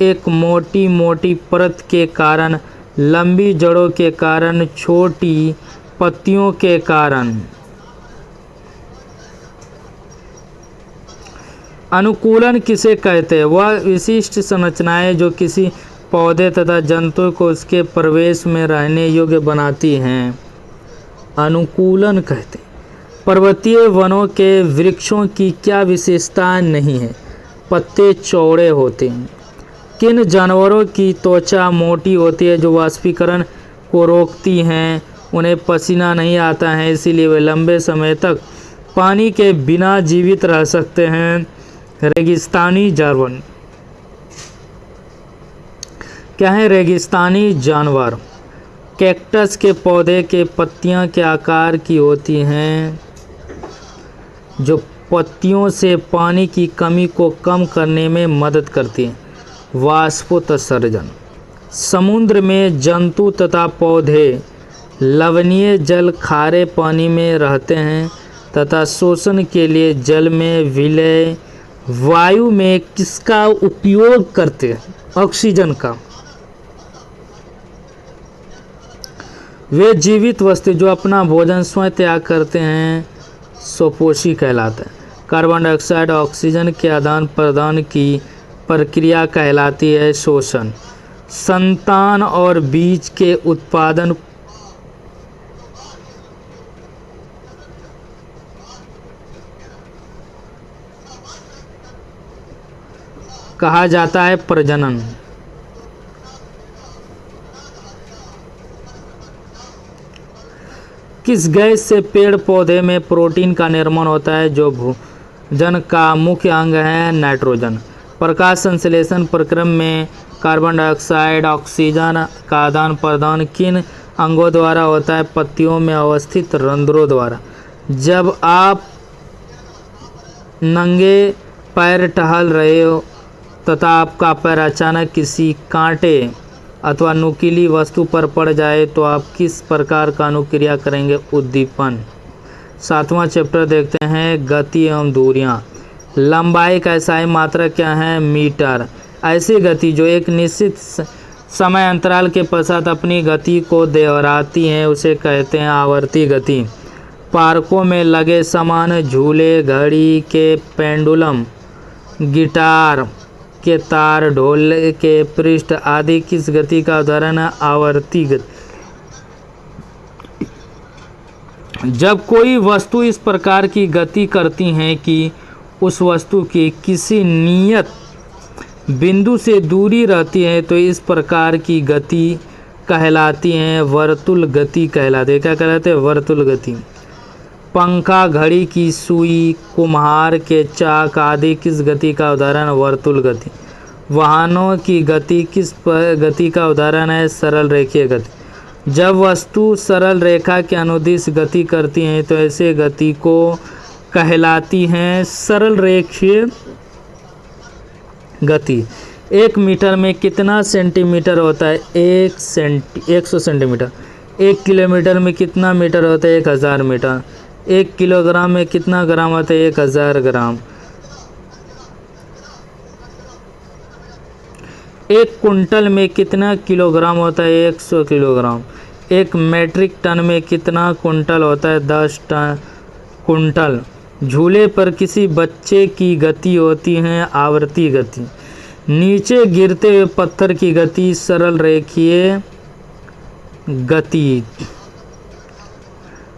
एक मोटी मोटी परत के कारण, लंबी जड़ों के कारण, छोटी पत्तियों के कारण। अनुकूलन किसे कहते हैं? वह विशिष्ट संरचनाएं जो किसी पौधे तथा जंतु को उसके प्रवेश में रहने योग्य बनाती हैं, अनुकूलन कहते हैं। पर्वतीय वनों के वृक्षों की क्या विशेषता नहीं है? पत्ते चौड़े होते हैं। किन जानवरों की त्वचा मोटी होती है जो वाष्पीकरण को रोकती हैं? उन्हें पसीना नहीं आता है इसीलिए वे लंबे समय तक पानी के बिना जीवित रह सकते हैं। रेगिस्तानी जानवर क्या है? रेगिस्तानी जानवर कैक्टस के पौधे के पत्तियां के आकार की होती हैं जो पत्तियों से पानी की कमी को कम करने में मदद करती हैं। वाष्पोत्सर्जन। समुद्र में जंतु तथा पौधे लवणीय जल खारे पानी में रहते हैं तथा शोषण के लिए जल में विलय वायु में किसका उपयोग करते हैं? ऑक्सीजन का। वे जीवित वस्तु जो अपना भोजन स्वयं त्याग करते हैं स्वपोषी कहलाते हैं। कार्बन डाइऑक्साइड ऑक्सीजन के आदान प्रदान की प्रक्रिया कहलाती है शोषण। संतान और बीज के उत्पादन कहा जाता है प्रजनन। किस गैस से पेड़ पौधे में प्रोटीन का निर्माण होता है जो भोजन का मुख्य अंग है? नाइट्रोजन। प्रकाश संश्लेषण प्रक्रम में कार्बन डाइऑक्साइड ऑक्सीजन का आदान प्रदान किन अंगों द्वारा होता है? पत्तियों में अवस्थित रंध्रों द्वारा। जब आप नंगे पैर टहल रहे हो तथा आपका पैर अचानक किसी कांटे अथवा नुकीली वस्तु पर पड़ जाए तो आप किस प्रकार का अनुक्रिया करेंगे? उद्दीपन। 7वां चैप्टर देखते हैं गति एवं दूरियां। लंबाई का एसआई मात्रक क्या है? मीटर। ऐसी गति जो एक निश्चित समय अंतराल के पश्चात अपनी गति को दोहराती है उसे कहते हैं आवर्ती गति। पार्कों में लगे सामान, झूले, घड़ी के पेंडुलम, गिटार के तार, ढोल के पृष्ठ आदि किस गति का उदाहरण है? आवर्ती गति। जब कोई वस्तु इस प्रकार की गति करती है कि उस वस्तु की किसी नियत बिंदु से दूरी रहती है तो इस प्रकार की गति कहलाती है वर्तुल गति कहलाती है। क्या कहलाते हैं? वर्तुल गति। पंखा, घड़ी की सुई, कुम्हार के चाक आदि किस गति का उदाहरण? वर्तुल गति। वाहनों की गति किस गति का उदाहरण है? सरल रेखीय गति। जब वस्तु सरल रेखा के अनुदिश गति करती हैं तो ऐसे गति को कहलाती हैं सरल रेखीय गति। 1 मीटर में कितना सेंटीमीटर होता है? 100 सेंटीमीटर। 1 किलोमीटर में कितना मीटर होता है? 1000 मीटर। 1 किलोग्राम में कितना ग्राम होता है? 1000 ग्राम। 1 कुंटल में कितना किलोग्राम होता है? 100 किलोग्राम। 1 मीट्रिक टन में कितना कुंटल होता है? 10 टन कुंटल। झूले पर किसी बच्चे की गति होती है आवर्ती गति। नीचे गिरते हुए पत्थर की गति सरल रेखीय गति।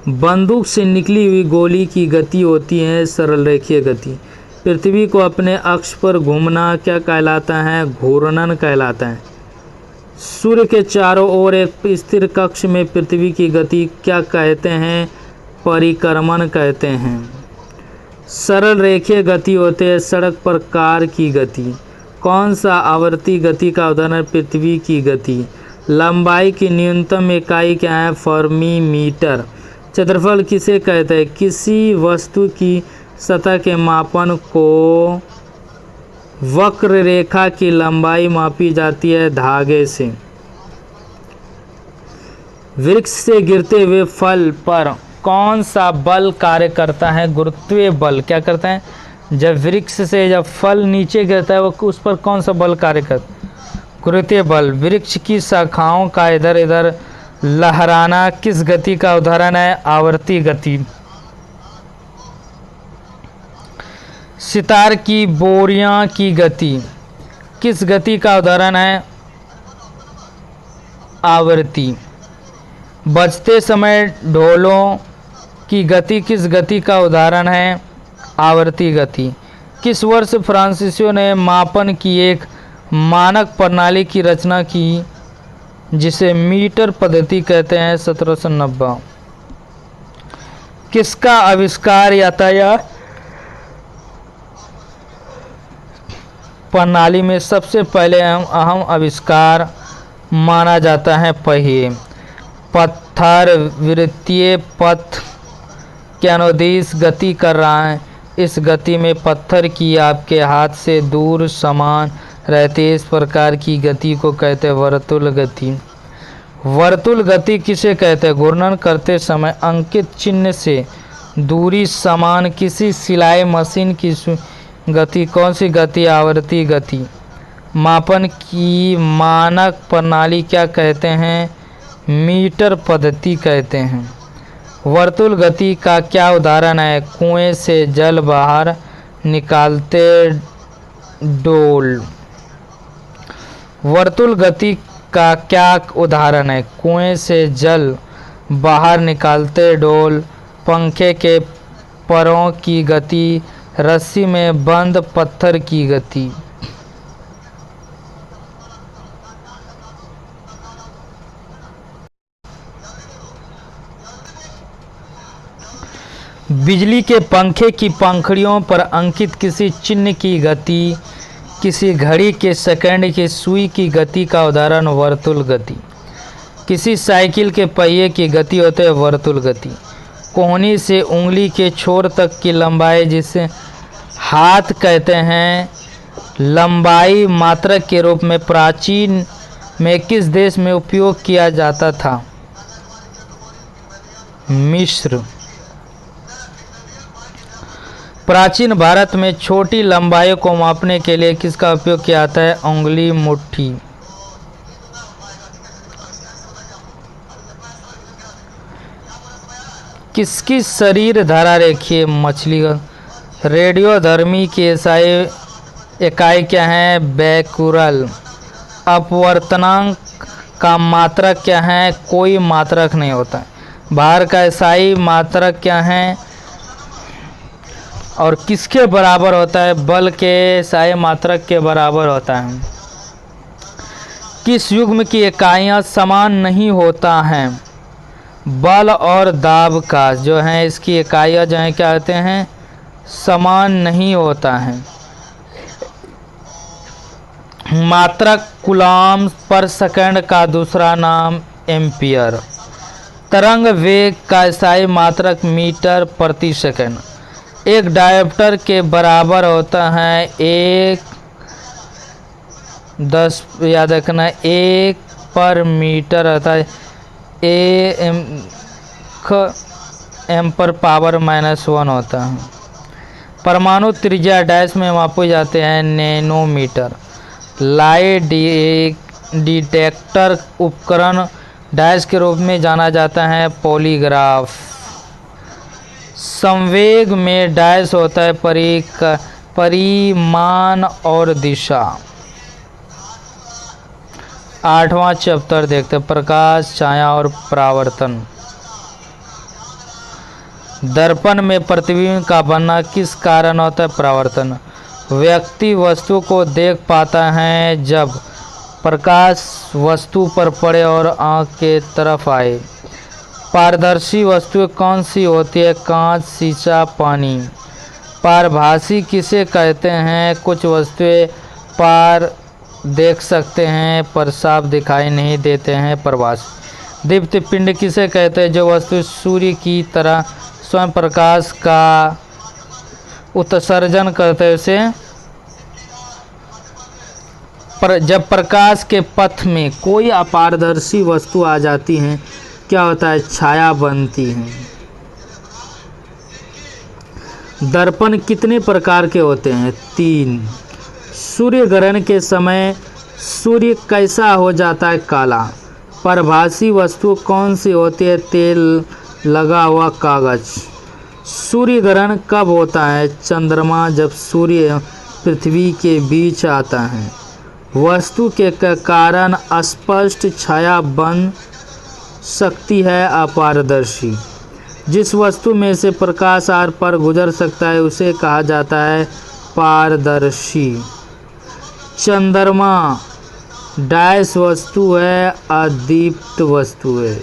बंदूक से निकली हुई गोली की गति होती है सरल रेखीय गति। पृथ्वी को अपने अक्ष पर घूमना क्या कहलाता है? घूर्णन कहलाता है। सूर्य के चारों ओर एक स्थिर कक्ष में पृथ्वी की गति क्या कहते हैं? परिक्रमण कहते हैं। सरल रेखीय गति होते हैं सड़क पर कार की गति। कौन सा आवर्ती गति का उदाहरण? पृथ्वी की गति। लंबाई की न्यूनतम इकाई क्या है? Fermi metre. क्षेत्रफल किसे कहते हैं? किसी वस्तु की सतह के मापन को वक्र रेखा की लंबाई मापी जाती है धागे से। वृक्ष से गिरते हुए फल पर कौन सा बल कार्य करता है? गुरुत्वीय बल। क्या करता है? जब वृक्ष से जब फल नीचे गिरता है वो उस पर कौन सा बल कार्य करता है? गुरुत्वीय बल। वृक्ष की शाखाओं का इधर इधर लहराना किस गति का उदाहरण है? आवर्ती गति। सितार की बोरियां की गति किस गति का उदाहरण है? आवर्ती। बजते समय ढोलों की गति किस गति का उदाहरण है? आवर्ती गति। किस वर्ष फ्रांसीसियों ने मापन की एक मानक प्रणाली की रचना की जिसे मीटर पद्धति कहते हैं? 1790। किसका आविष्कार यातायात प्रणाली में सबसे पहले अहम आविष्कार माना जाता है? पहिए। पत्थर वृत्तीय पथ के अनुदिश गति कर रहा है। इस गति में पत्थर की आपके हाथ से दूर समान रहती है। इस प्रकार की गति को कहते हैं वर्तुल गति। वर्तुल गति किसे कहते हैं? घूर्णन करते समय अंकित चिन्ह से दूरी समान किसी सिलाई मशीन की गति। कौन सी गति? आवर्ती गति। मापन की मानक प्रणाली क्या कहते हैं? मीटर पद्धति कहते हैं। वर्तुल गति का क्या उदाहरण है? कुएं से जल बाहर निकालते डोल। वर्तुल गति का क्या उदाहरण है? कुएं से जल बाहर निकालते डोल। पंखे के परों की गति। रस्सी में बंद पत्थर की गति। बिजली के पंखे की पंखुड़ियों पर अंकित किसी चिन्ह की गति। किसी घड़ी के सेकंड की सुई की गति का उदाहरण वर्तुल गति। किसी साइकिल के पहिए की गति होते है वर्तुल गति। कोहनी से उंगली के छोर तक की लंबाई जिसे हाथ कहते हैं, लंबाई मात्रक के रूप में प्राचीन में किस देश में उपयोग किया जाता था? मिस्र। प्राचीन भारत में छोटी लंबाई को मापने के लिए किसका उपयोग किया जाता है? उंगली मुट्ठी। किसकी शरीर धारा रेखीय? मछली का। रेडियोधर्मी की इकाई क्या है? बैकुरल। अपवर्तनांक का मात्रक क्या है? कोई मात्रक नहीं होता है। भार का इकाई मात्रक क्या है और किसके बराबर होता है? बल के इकाई मात्रक के बराबर होता है। किस युग्म की इकाइयाँ समान नहीं होता है? बल और दाब का जो है इसकी इकाइयाँ जो है क्या होते हैं? समान नहीं होता है। मात्रक कूलॉम पर सेकंड का दूसरा नाम एम्पियर। तरंग वेग का इकाई मात्रक मीटर प्रति सेकंड। एक डायोप्टर के बराबर होता है 10 याद रखना 1 पर मीटर होता है। m पर पावर -1 होता है। परमाणु त्रिज्या डैश में मापे जाते हैं नैनोमीटर। लाई डिटेक्टर उपकरण डैश के रूप में जाना जाता है पॉलीग्राफ। संवेग में डैश होता है परिमाण और दिशा। 8वां चैप्टर देखते हैं, प्रकाश, छाया और परावर्तन। दर्पण में प्रतिबिंब का बनना किस कारण होता है? परावर्तन। व्यक्ति वस्तु को देख पाता है जब प्रकाश वस्तु पर पड़े और आँख के तरफ आए। पारदर्शी वस्तुएं कौन सी होती है? कांच, शीशा, पानी। पारभासी किसे कहते हैं? कुछ वस्तुएं पार देख सकते हैं पर साफ दिखाई नहीं देते हैं, प्रभासी। दीप्त पिंड किसे कहते हैं? जो वस्तु सूर्य की तरह स्वयं प्रकाश का उत्सर्जन करते हैं उसे। जब प्रकाश के पथ में कोई अपारदर्शी वस्तु आ जाती है क्या होता है? छाया बनती है। दर्पण कितने प्रकार के होते हैं? 3। सूर्य ग्रहण के समय सूर्य कैसा हो जाता है? काला। परभासी वस्तु कौन सी होती है? तेल लगा हुआ कागज। सूर्य ग्रहण कब होता है? चंद्रमा जब सूर्य पृथ्वी के बीच आता है। वस्तु के कारण अस्पष्ट छाया बन सकती है अपारदर्शी। जिस वस्तु में से प्रकाश आर पार गुजर सकता है उसे कहा जाता है पारदर्शी। चंद्रमा डैश वस्तु है, अदीप्त वस्तु है।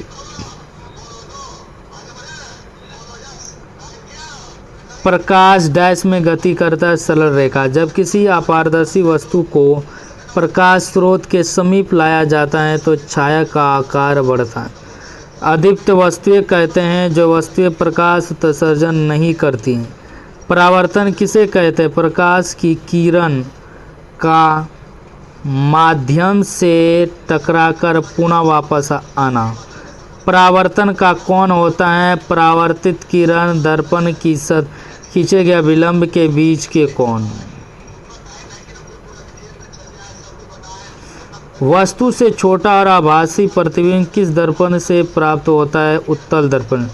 प्रकाश डैश में गति करता है, सरल रेखा। जब किसी अपारदर्शी वस्तु को प्रकाश स्रोत के समीप लाया जाता है तो छाया का आकार बढ़ता है। अदीप्त वस्तुएं कहते हैं जो वस्तुएं प्रकाश उत्सर्जन नहीं करती हैं। परावर्तन किसे कहते हैं? प्रकाश की किरण का माध्यम से टकराकर पुनः वापस आना। परावर्तन का कौन होता है? परावर्तित किरण दर्पण की खींचे गए विलंब के बीच के कोण। वस्तु से छोटा और आभासी प्रतिबिंब किस दर्पण से प्राप्त होता है? उत्तल दर्पण।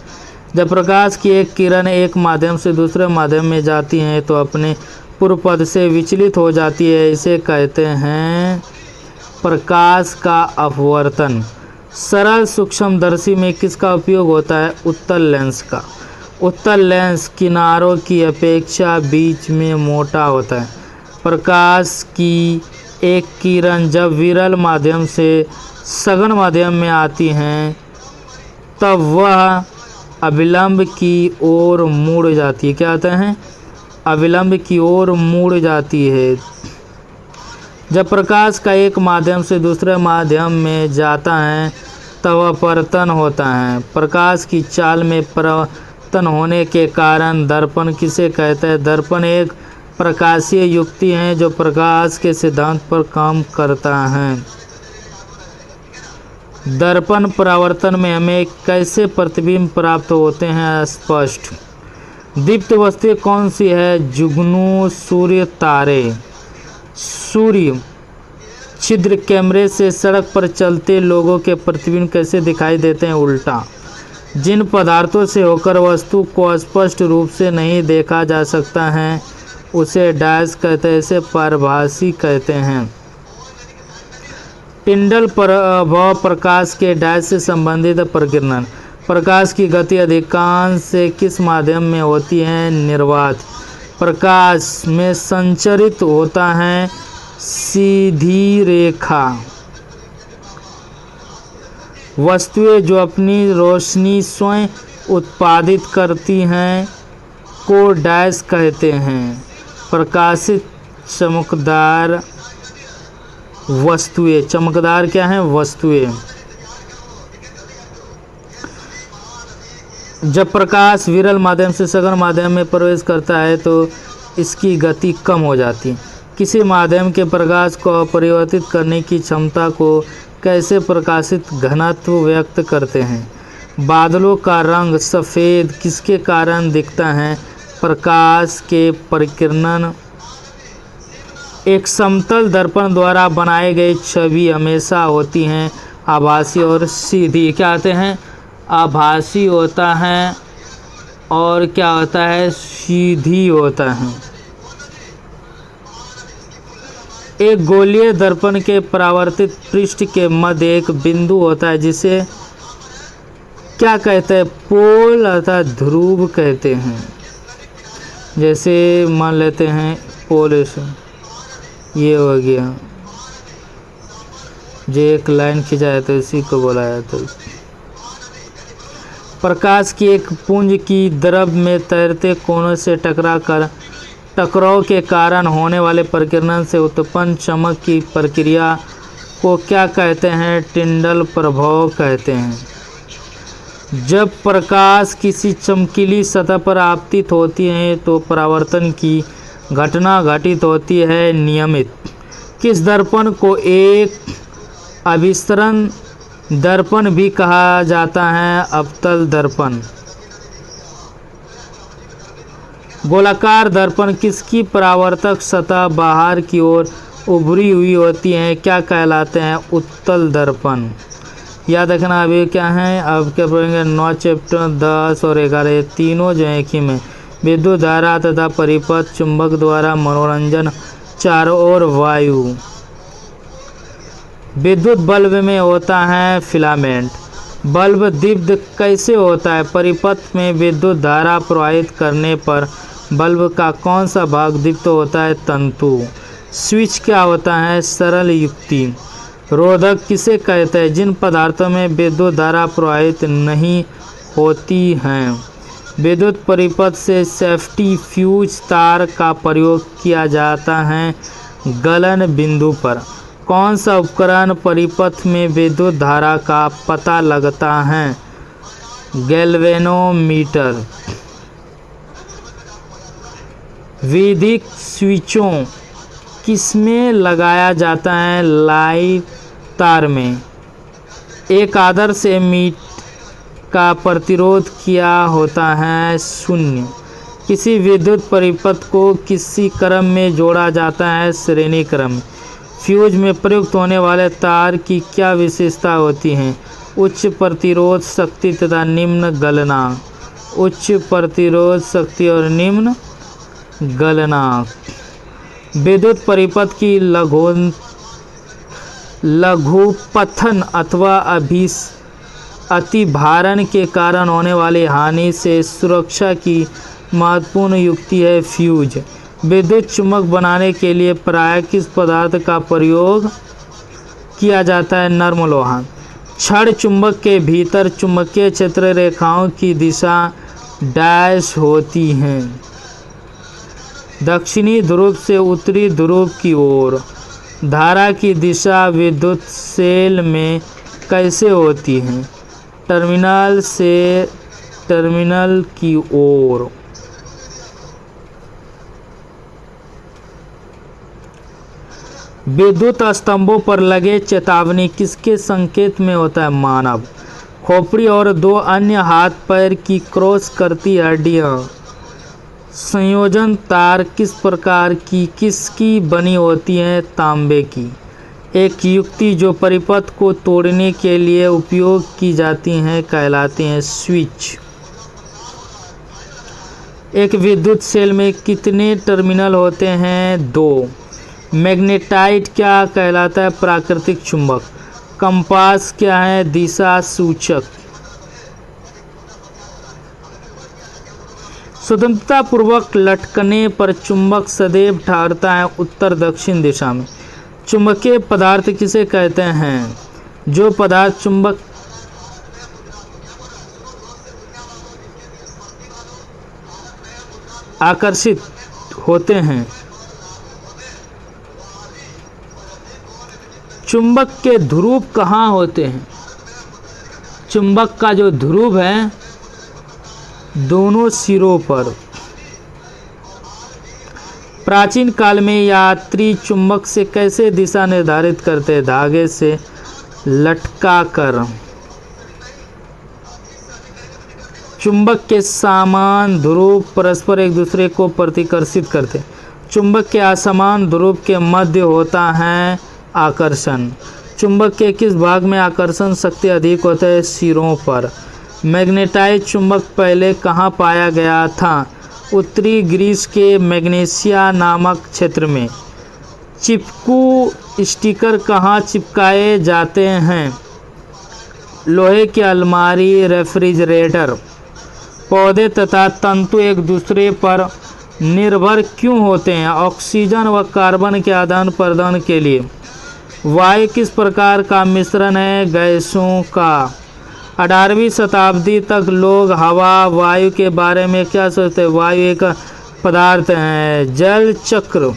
जब प्रकाश की एक किरण एक माध्यम से दूसरे माध्यम में जाती है तो अपने पूर्व पद से विचलित हो जाती है, इसे कहते हैं प्रकाश का अपवर्तन। सरल सूक्ष्मदर्शी में किसका उपयोग होता है? उत्तल लेंस का। उत्तल लेंस किनारों की अपेक्षा बीच में मोटा होता है। प्रकाश की एक किरण जब विरल माध्यम से सघन माध्यम में आती हैं तब वह अविलंब की ओर मुड़ जाती है। क्या कहते हैं? अविलंब की ओर मुड़ जाती है। जब प्रकाश का एक माध्यम से दूसरे माध्यम में जाता है तब अपवर्तन होता है। प्रकाश की चाल में परिवर्तन होने के कारण दर्पण किसे कहते हैं? दर्पण एक प्रकाशीय युक्ति है जो प्रकाश के सिद्धांत पर काम करता है। दर्पण परावर्तन में हमें कैसे प्रतिबिंब प्राप्त होते हैं? स्पष्ट। दीप्त वस्तुएं कौन सी है? जुगनू, सूर्य, तारे। सूर्य छिद्र कैमरे से सड़क पर चलते लोगों के प्रतिबिंब कैसे दिखाई देते हैं? उल्टा। जिन पदार्थों से होकर वस्तु को स्पष्ट रूप से नहीं देखा जा सकता है उसे डैश कहते हैं, इसे पारभासी कहते हैं। टिंडल प्रभाव प्रकाश के डैश से संबंधित प्रकीर्णन। प्रकाश की गति अधिकांश से किस माध्यम में होती है? निर्वात। प्रकाश में संचरित होता है सीधी रेखा। वस्तुएं जो अपनी रोशनी स्वयं उत्पादित करती हैं को डैश कहते हैं? प्रकाशित चमकदार वस्तुएं। चमकदार क्या है? वस्तुएं। जब प्रकाश विरल माध्यम से सघन माध्यम में प्रवेश करता है तो इसकी गति कम हो जाती है। किसी माध्यम के प्रकाश को अपरिवर्तित करने की क्षमता को कैसे प्रकाशित घनत्व व्यक्त करते हैं? बादलों का रंग सफ़ेद किसके कारण दिखता है? प्रकाश के परिकिरण। एक समतल दर्पण द्वारा बनाए गए छवि हमेशा होती हैं आभासी और सीधी। क्या होते हैं? आभासी होता है और क्या होता है? सीधी होता है। एक गोलीय दर्पण के परावर्तित पृष्ठ के मध्य एक बिंदु होता है जिसे क्या कहते हैं? पोल अर्थात ध्रुव कहते हैं। जैसे मान लेते हैं पोल, ये हो गया, जो एक लाइन खिंचा जाता है इसी को बोला जाता है। प्रकाश की एक पुंज की द्रव में तैरते कोनों से टकराव के कारण होने वाले परिकिरण से उत्पन्न चमक की प्रक्रिया को क्या कहते हैं? टिंडल प्रभाव कहते हैं। जब प्रकाश किसी चमकीली सतह पर आपतित होती है तो परावर्तन की घटना घटित होती है नियमित। किस दर्पण को एक अभिसरण दर्पण भी कहा जाता है? अवतल दर्पण। गोलाकार दर्पण किसकी परावर्तक सतह बाहर की ओर उभरी हुई होती है? क्या कहलाते हैं? उत्तल दर्पण। याद रखना अभी क्या है, अब क्या पढ़ेंगे? 9 चैप्टर 10 और 11 ये तीनों जो है कि में विद्युत धारा तथा परिपथ, चुंबक द्वारा मनोरंजन, चारों ओर वायु। विद्युत बल्ब में होता है फिलामेंट। बल्ब दीप्त कैसे होता है? परिपथ में विद्युत धारा प्रवाहित करने पर बल्ब का कौन सा भाग दीप्त होता है? तंतु। स्विच क्या होता है? सरल युक्ति। रोधक किसे कहते हैं? जिन पदार्थों में विद्युत धारा प्रवाहित नहीं होती हैं। विद्युत परिपथ से सेफ्टी फ्यूज तार का प्रयोग किया जाता है गलन बिंदु पर। कौन सा उपकरण परिपथ में विद्युत धारा का पता लगता है? गैल्वेनोमीटर। विद्युत स्विचों किसमें लगाया जाता है? लाइट तार में। एक आदर्श एमीटर का प्रतिरोध क्या होता है? 0। किसी विद्युत परिपथ को किसी क्रम में जोड़ा जाता है? श्रेणी क्रम। फ्यूज में प्रयुक्त होने वाले तार की क्या विशेषता होती है? उच्च प्रतिरोध शक्ति तथा निम्न गलनांक। उच्च प्रतिरोध शक्ति और निम्न गलनांक। विद्युत परिपथ की लघुपथन अथवा अतिभारण के कारण होने वाली हानि से सुरक्षा की महत्वपूर्ण युक्ति है फ्यूज। विद्युत चुम्बक बनाने के लिए प्रायः किस पदार्थ का प्रयोग किया जाता है? नर्म लोहा। क्षण चुंबक के भीतर चुंबकीय क्षेत्र रेखाओं की दिशा डैश होती हैं। दक्षिणी ध्रुव से उत्तरी ध्रुव की ओर। धारा की दिशा विद्युत सेल में कैसे होती है? टर्मिनल से टर्मिनल की ओर। विद्युत स्तंभों पर लगे चेतावनी किसके संकेत में होता है? मानव। खोपड़ी और 2 अन्य हाथ पैर की क्रॉस करती हड्डियां। संयोजन तार किस प्रकार की किसकी बनी होती है? तांबे की। एक युक्ति जो परिपथ को तोड़ने के लिए उपयोग की जाती हैं कहलाती हैं स्विच। एक विद्युत सेल में कितने टर्मिनल होते हैं? 2। मैग्नेटाइट क्या कहलाता है? प्राकृतिक चुंबक। कंपास क्या है? दिशा सूचक। स्वतंत्रता पूर्वक लटकने पर चुंबक सदैव ठहरता है उत्तर दक्षिण दिशा में। चुंबकीय पदार्थ किसे कहते हैं? जो पदार्थ चुंबक आकर्षित होते हैं। चुंबक के ध्रुव कहाँ होते हैं? चुंबक का जो ध्रुव है दोनों सिरों पर। प्राचीन काल में यात्री चुंबक से कैसे दिशा निर्धारित करते? धागे से लटका कर। चुंबक के समान ध्रुव परस्पर एक दूसरे को प्रतिकर्षित करते। चुंबक के असमान ध्रुव के मध्य होता है आकर्षण। चुंबक के किस भाग में आकर्षण शक्ति अधिक होता है? सिरों पर। मैग्नेटाइज चुंबक पहले कहाँ पाया गया था? उत्तरी ग्रीस के मैग्नेशिया नामक क्षेत्र में। चिपकू स्टिकर कहाँ चिपकाए जाते हैं? लोहे की अलमारी, रेफ्रिजरेटर। पौधे तथा तंतु एक दूसरे पर निर्भर क्यों होते हैं? ऑक्सीजन व कार्बन के आदान प्रदान के लिए। वायु किस प्रकार का मिश्रण है? गैसों का। 18वीं शताब्दी तक लोग हवा, वायु के बारे में क्या सोचते हैं? वायु एक पदार्थ है। जल चक्र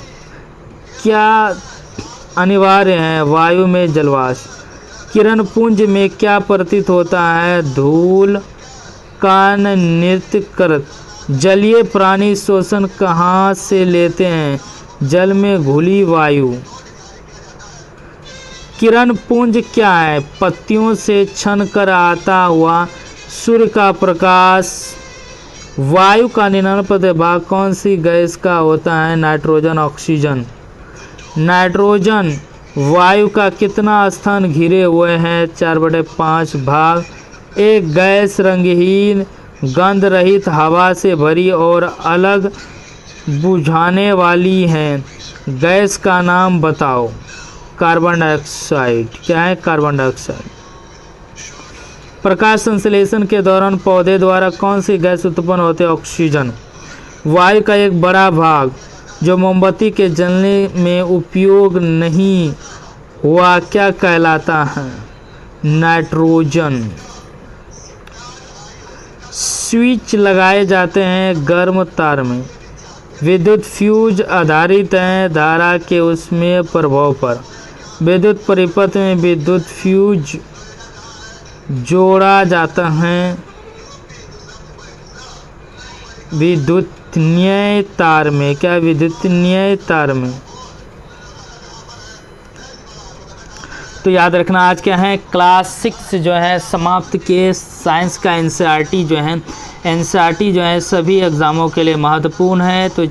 क्या अनिवार्य है? वायु में जलवाष्प। किरण पुंज में क्या प्रतीत होता है? धूल कण नृत्य कर। जलीय प्राणी श्वसन कहाँ से लेते हैं? जल में घुली वायु। किरण पुंज क्या है? पत्तियों से छन कर आता हुआ सूर्य का प्रकाश। वायु का 99% भाग कौन सी गैस का होता है? Nitrogen, oxygen. नाइट्रोजन वायु का कितना स्थान घिरे हुए हैं? 4/5 भाग। एक गैस रंगहीन, गंध रहित, हवा से भरी और अलग बुझाने वाली है। गैस का नाम बताओ। Carbon dioxide. क्या है? Carbon dioxide. प्रकाश संश्लेषण के दौरान पौधे द्वारा कौन सी गैस उत्पन्न होती है? ऑक्सीजन। वायु का एक बड़ा भाग जो मोमबत्ती के जलने में उपयोग नहीं हुआ क्या कहलाता है? नाइट्रोजन। स्विच लगाए जाते हैं गर्म तार में। विद्युत फ्यूज आधारित हैं धारा के उसमें प्रभाव पर। विद्युत परिपथ में विद्युत फ्यूज जोड़ा जाता है विद्युतीय तार में। क्या? विद्युतीय तार में। तो याद रखना आज क्या है? क्लास 6 जो है समाप्त के साइंस का एनसीईआरटी जो है, एनसीईआरटी जो है सभी एग्ज़ामों के लिए महत्वपूर्ण है। तो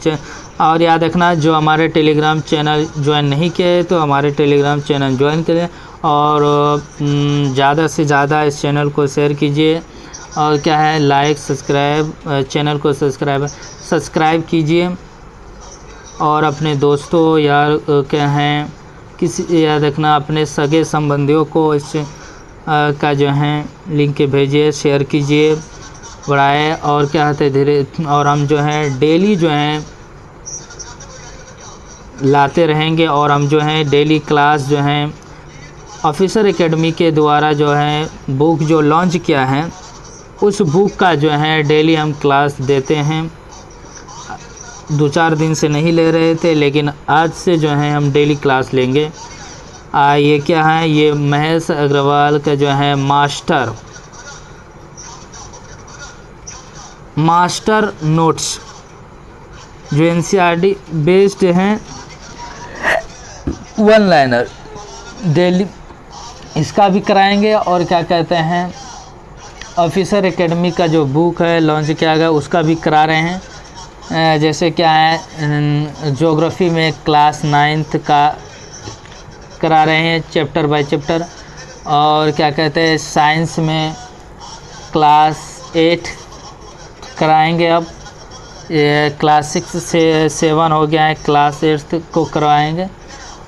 और याद रखना जो हमारे टेलीग्राम चैनल ज्वाइन नहीं किए तो हमारे टेलीग्राम चैनल ज्वाइन करें और ज़्यादा से ज़्यादा इस चैनल को शेयर कीजिए और क्या है लाइक सब्सक्राइब चैनल को सब्सक्राइब कीजिए और अपने दोस्तों यार क्या हैं किसी याद रखना अपने सगे संबंधियों को इस का जो है लिंक भेजिए, शेयर कीजिए, बढ़ाए और क्या होते धीरे और हम जो है डेली जो है लाते रहेंगे और हम जो है डेली क्लास जो है ऑफिसर एकेडमी के द्वारा जो है बुक जो लॉन्च किया है उस बुक का जो है डेली हम क्लास देते हैं। 2-4 दिन से नहीं ले रहे थे लेकिन आज से जो है हम डेली क्लास लेंगे। ये क्या है? ये महेश अग्रवाल का जो है मास्टर नोट्स जो एनसीईआरटी बेस्ड हैं, 1 लाइनर डेली इसका भी कराएंगे और क्या कहते हैं ऑफिसर एकेडमी का जो बुक है लॉन्च किया गया उसका भी करा रहे हैं। जैसे क्या है ज्योग्राफी में क्लास 9th का करा रहे हैं चैप्टर बाय चैप्टर और क्या कहते हैं साइंस में क्लास 8 कराएंगे। अब ये क्लास 6 से 7 हो गया है, क्लास 8 को करवाएंगे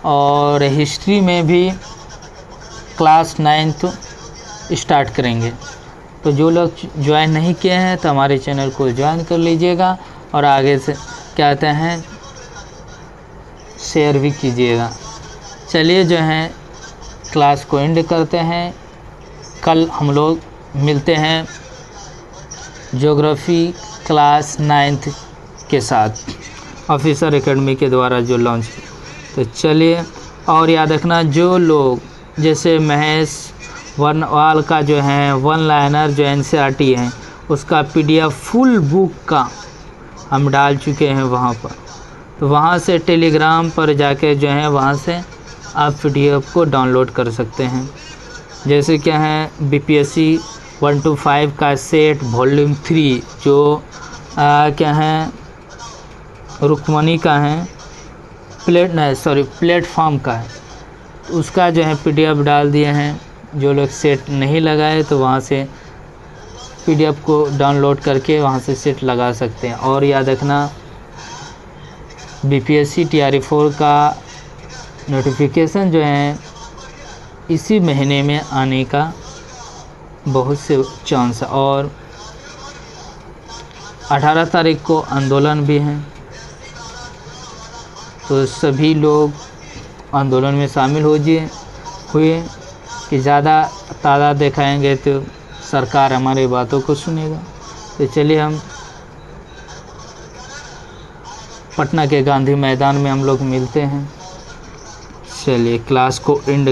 और हिस्ट्री में भी क्लास 9th स्टार्ट करेंगे। तो जो लोग ज्वाइन नहीं किए हैं तो हमारे चैनल को ज्वाइन कर लीजिएगा और आगे से क्या कहते हैं शेयर भी कीजिएगा। चलिए जो है क्लास को एंड करते हैं। कल हम लोग मिलते हैं ज्योग्राफी क्लास 9th के साथ ऑफिसर एकेडमी के द्वारा जो लॉन्च। तो चलिए और याद रखना जो लोग जैसे महेश वर्णवाल का जो है 1 लाइनर जो एनसीईआरटी है उसका पीडीएफ फुल बुक का हम डाल चुके हैं वहाँ पर। तो वहाँ से टेलीग्राम पर जाके जो है वहाँ से आप पीडीएफ को डाउनलोड कर सकते हैं। जैसे क्या है बीपीएससी 1 to 5 का सेट वॉल्यूम 3 जो क्या है रुक्मणी का है, प्लेटफॉर्म का है, उसका जो है PDF डाल दिए हैं। जो लोग सेट नहीं लगाए तो वहाँ से PDF को डाउनलोड करके वहाँ से सेट लगा सकते हैं। और याद रखना BPSC TRE4 का नोटिफिकेशन जो है इसी महीने में आने का बहुत से चांस है। और 18 तारीख को आंदोलन भी है, तो सभी लोग आंदोलन में शामिल हुए कि ज़्यादा तादाद दिखाएंगे तो सरकार हमारी बातों को सुनेगा। तो चलिए हम पटना के गांधी मैदान में हम लोग मिलते हैं। चलिए क्लास को एंड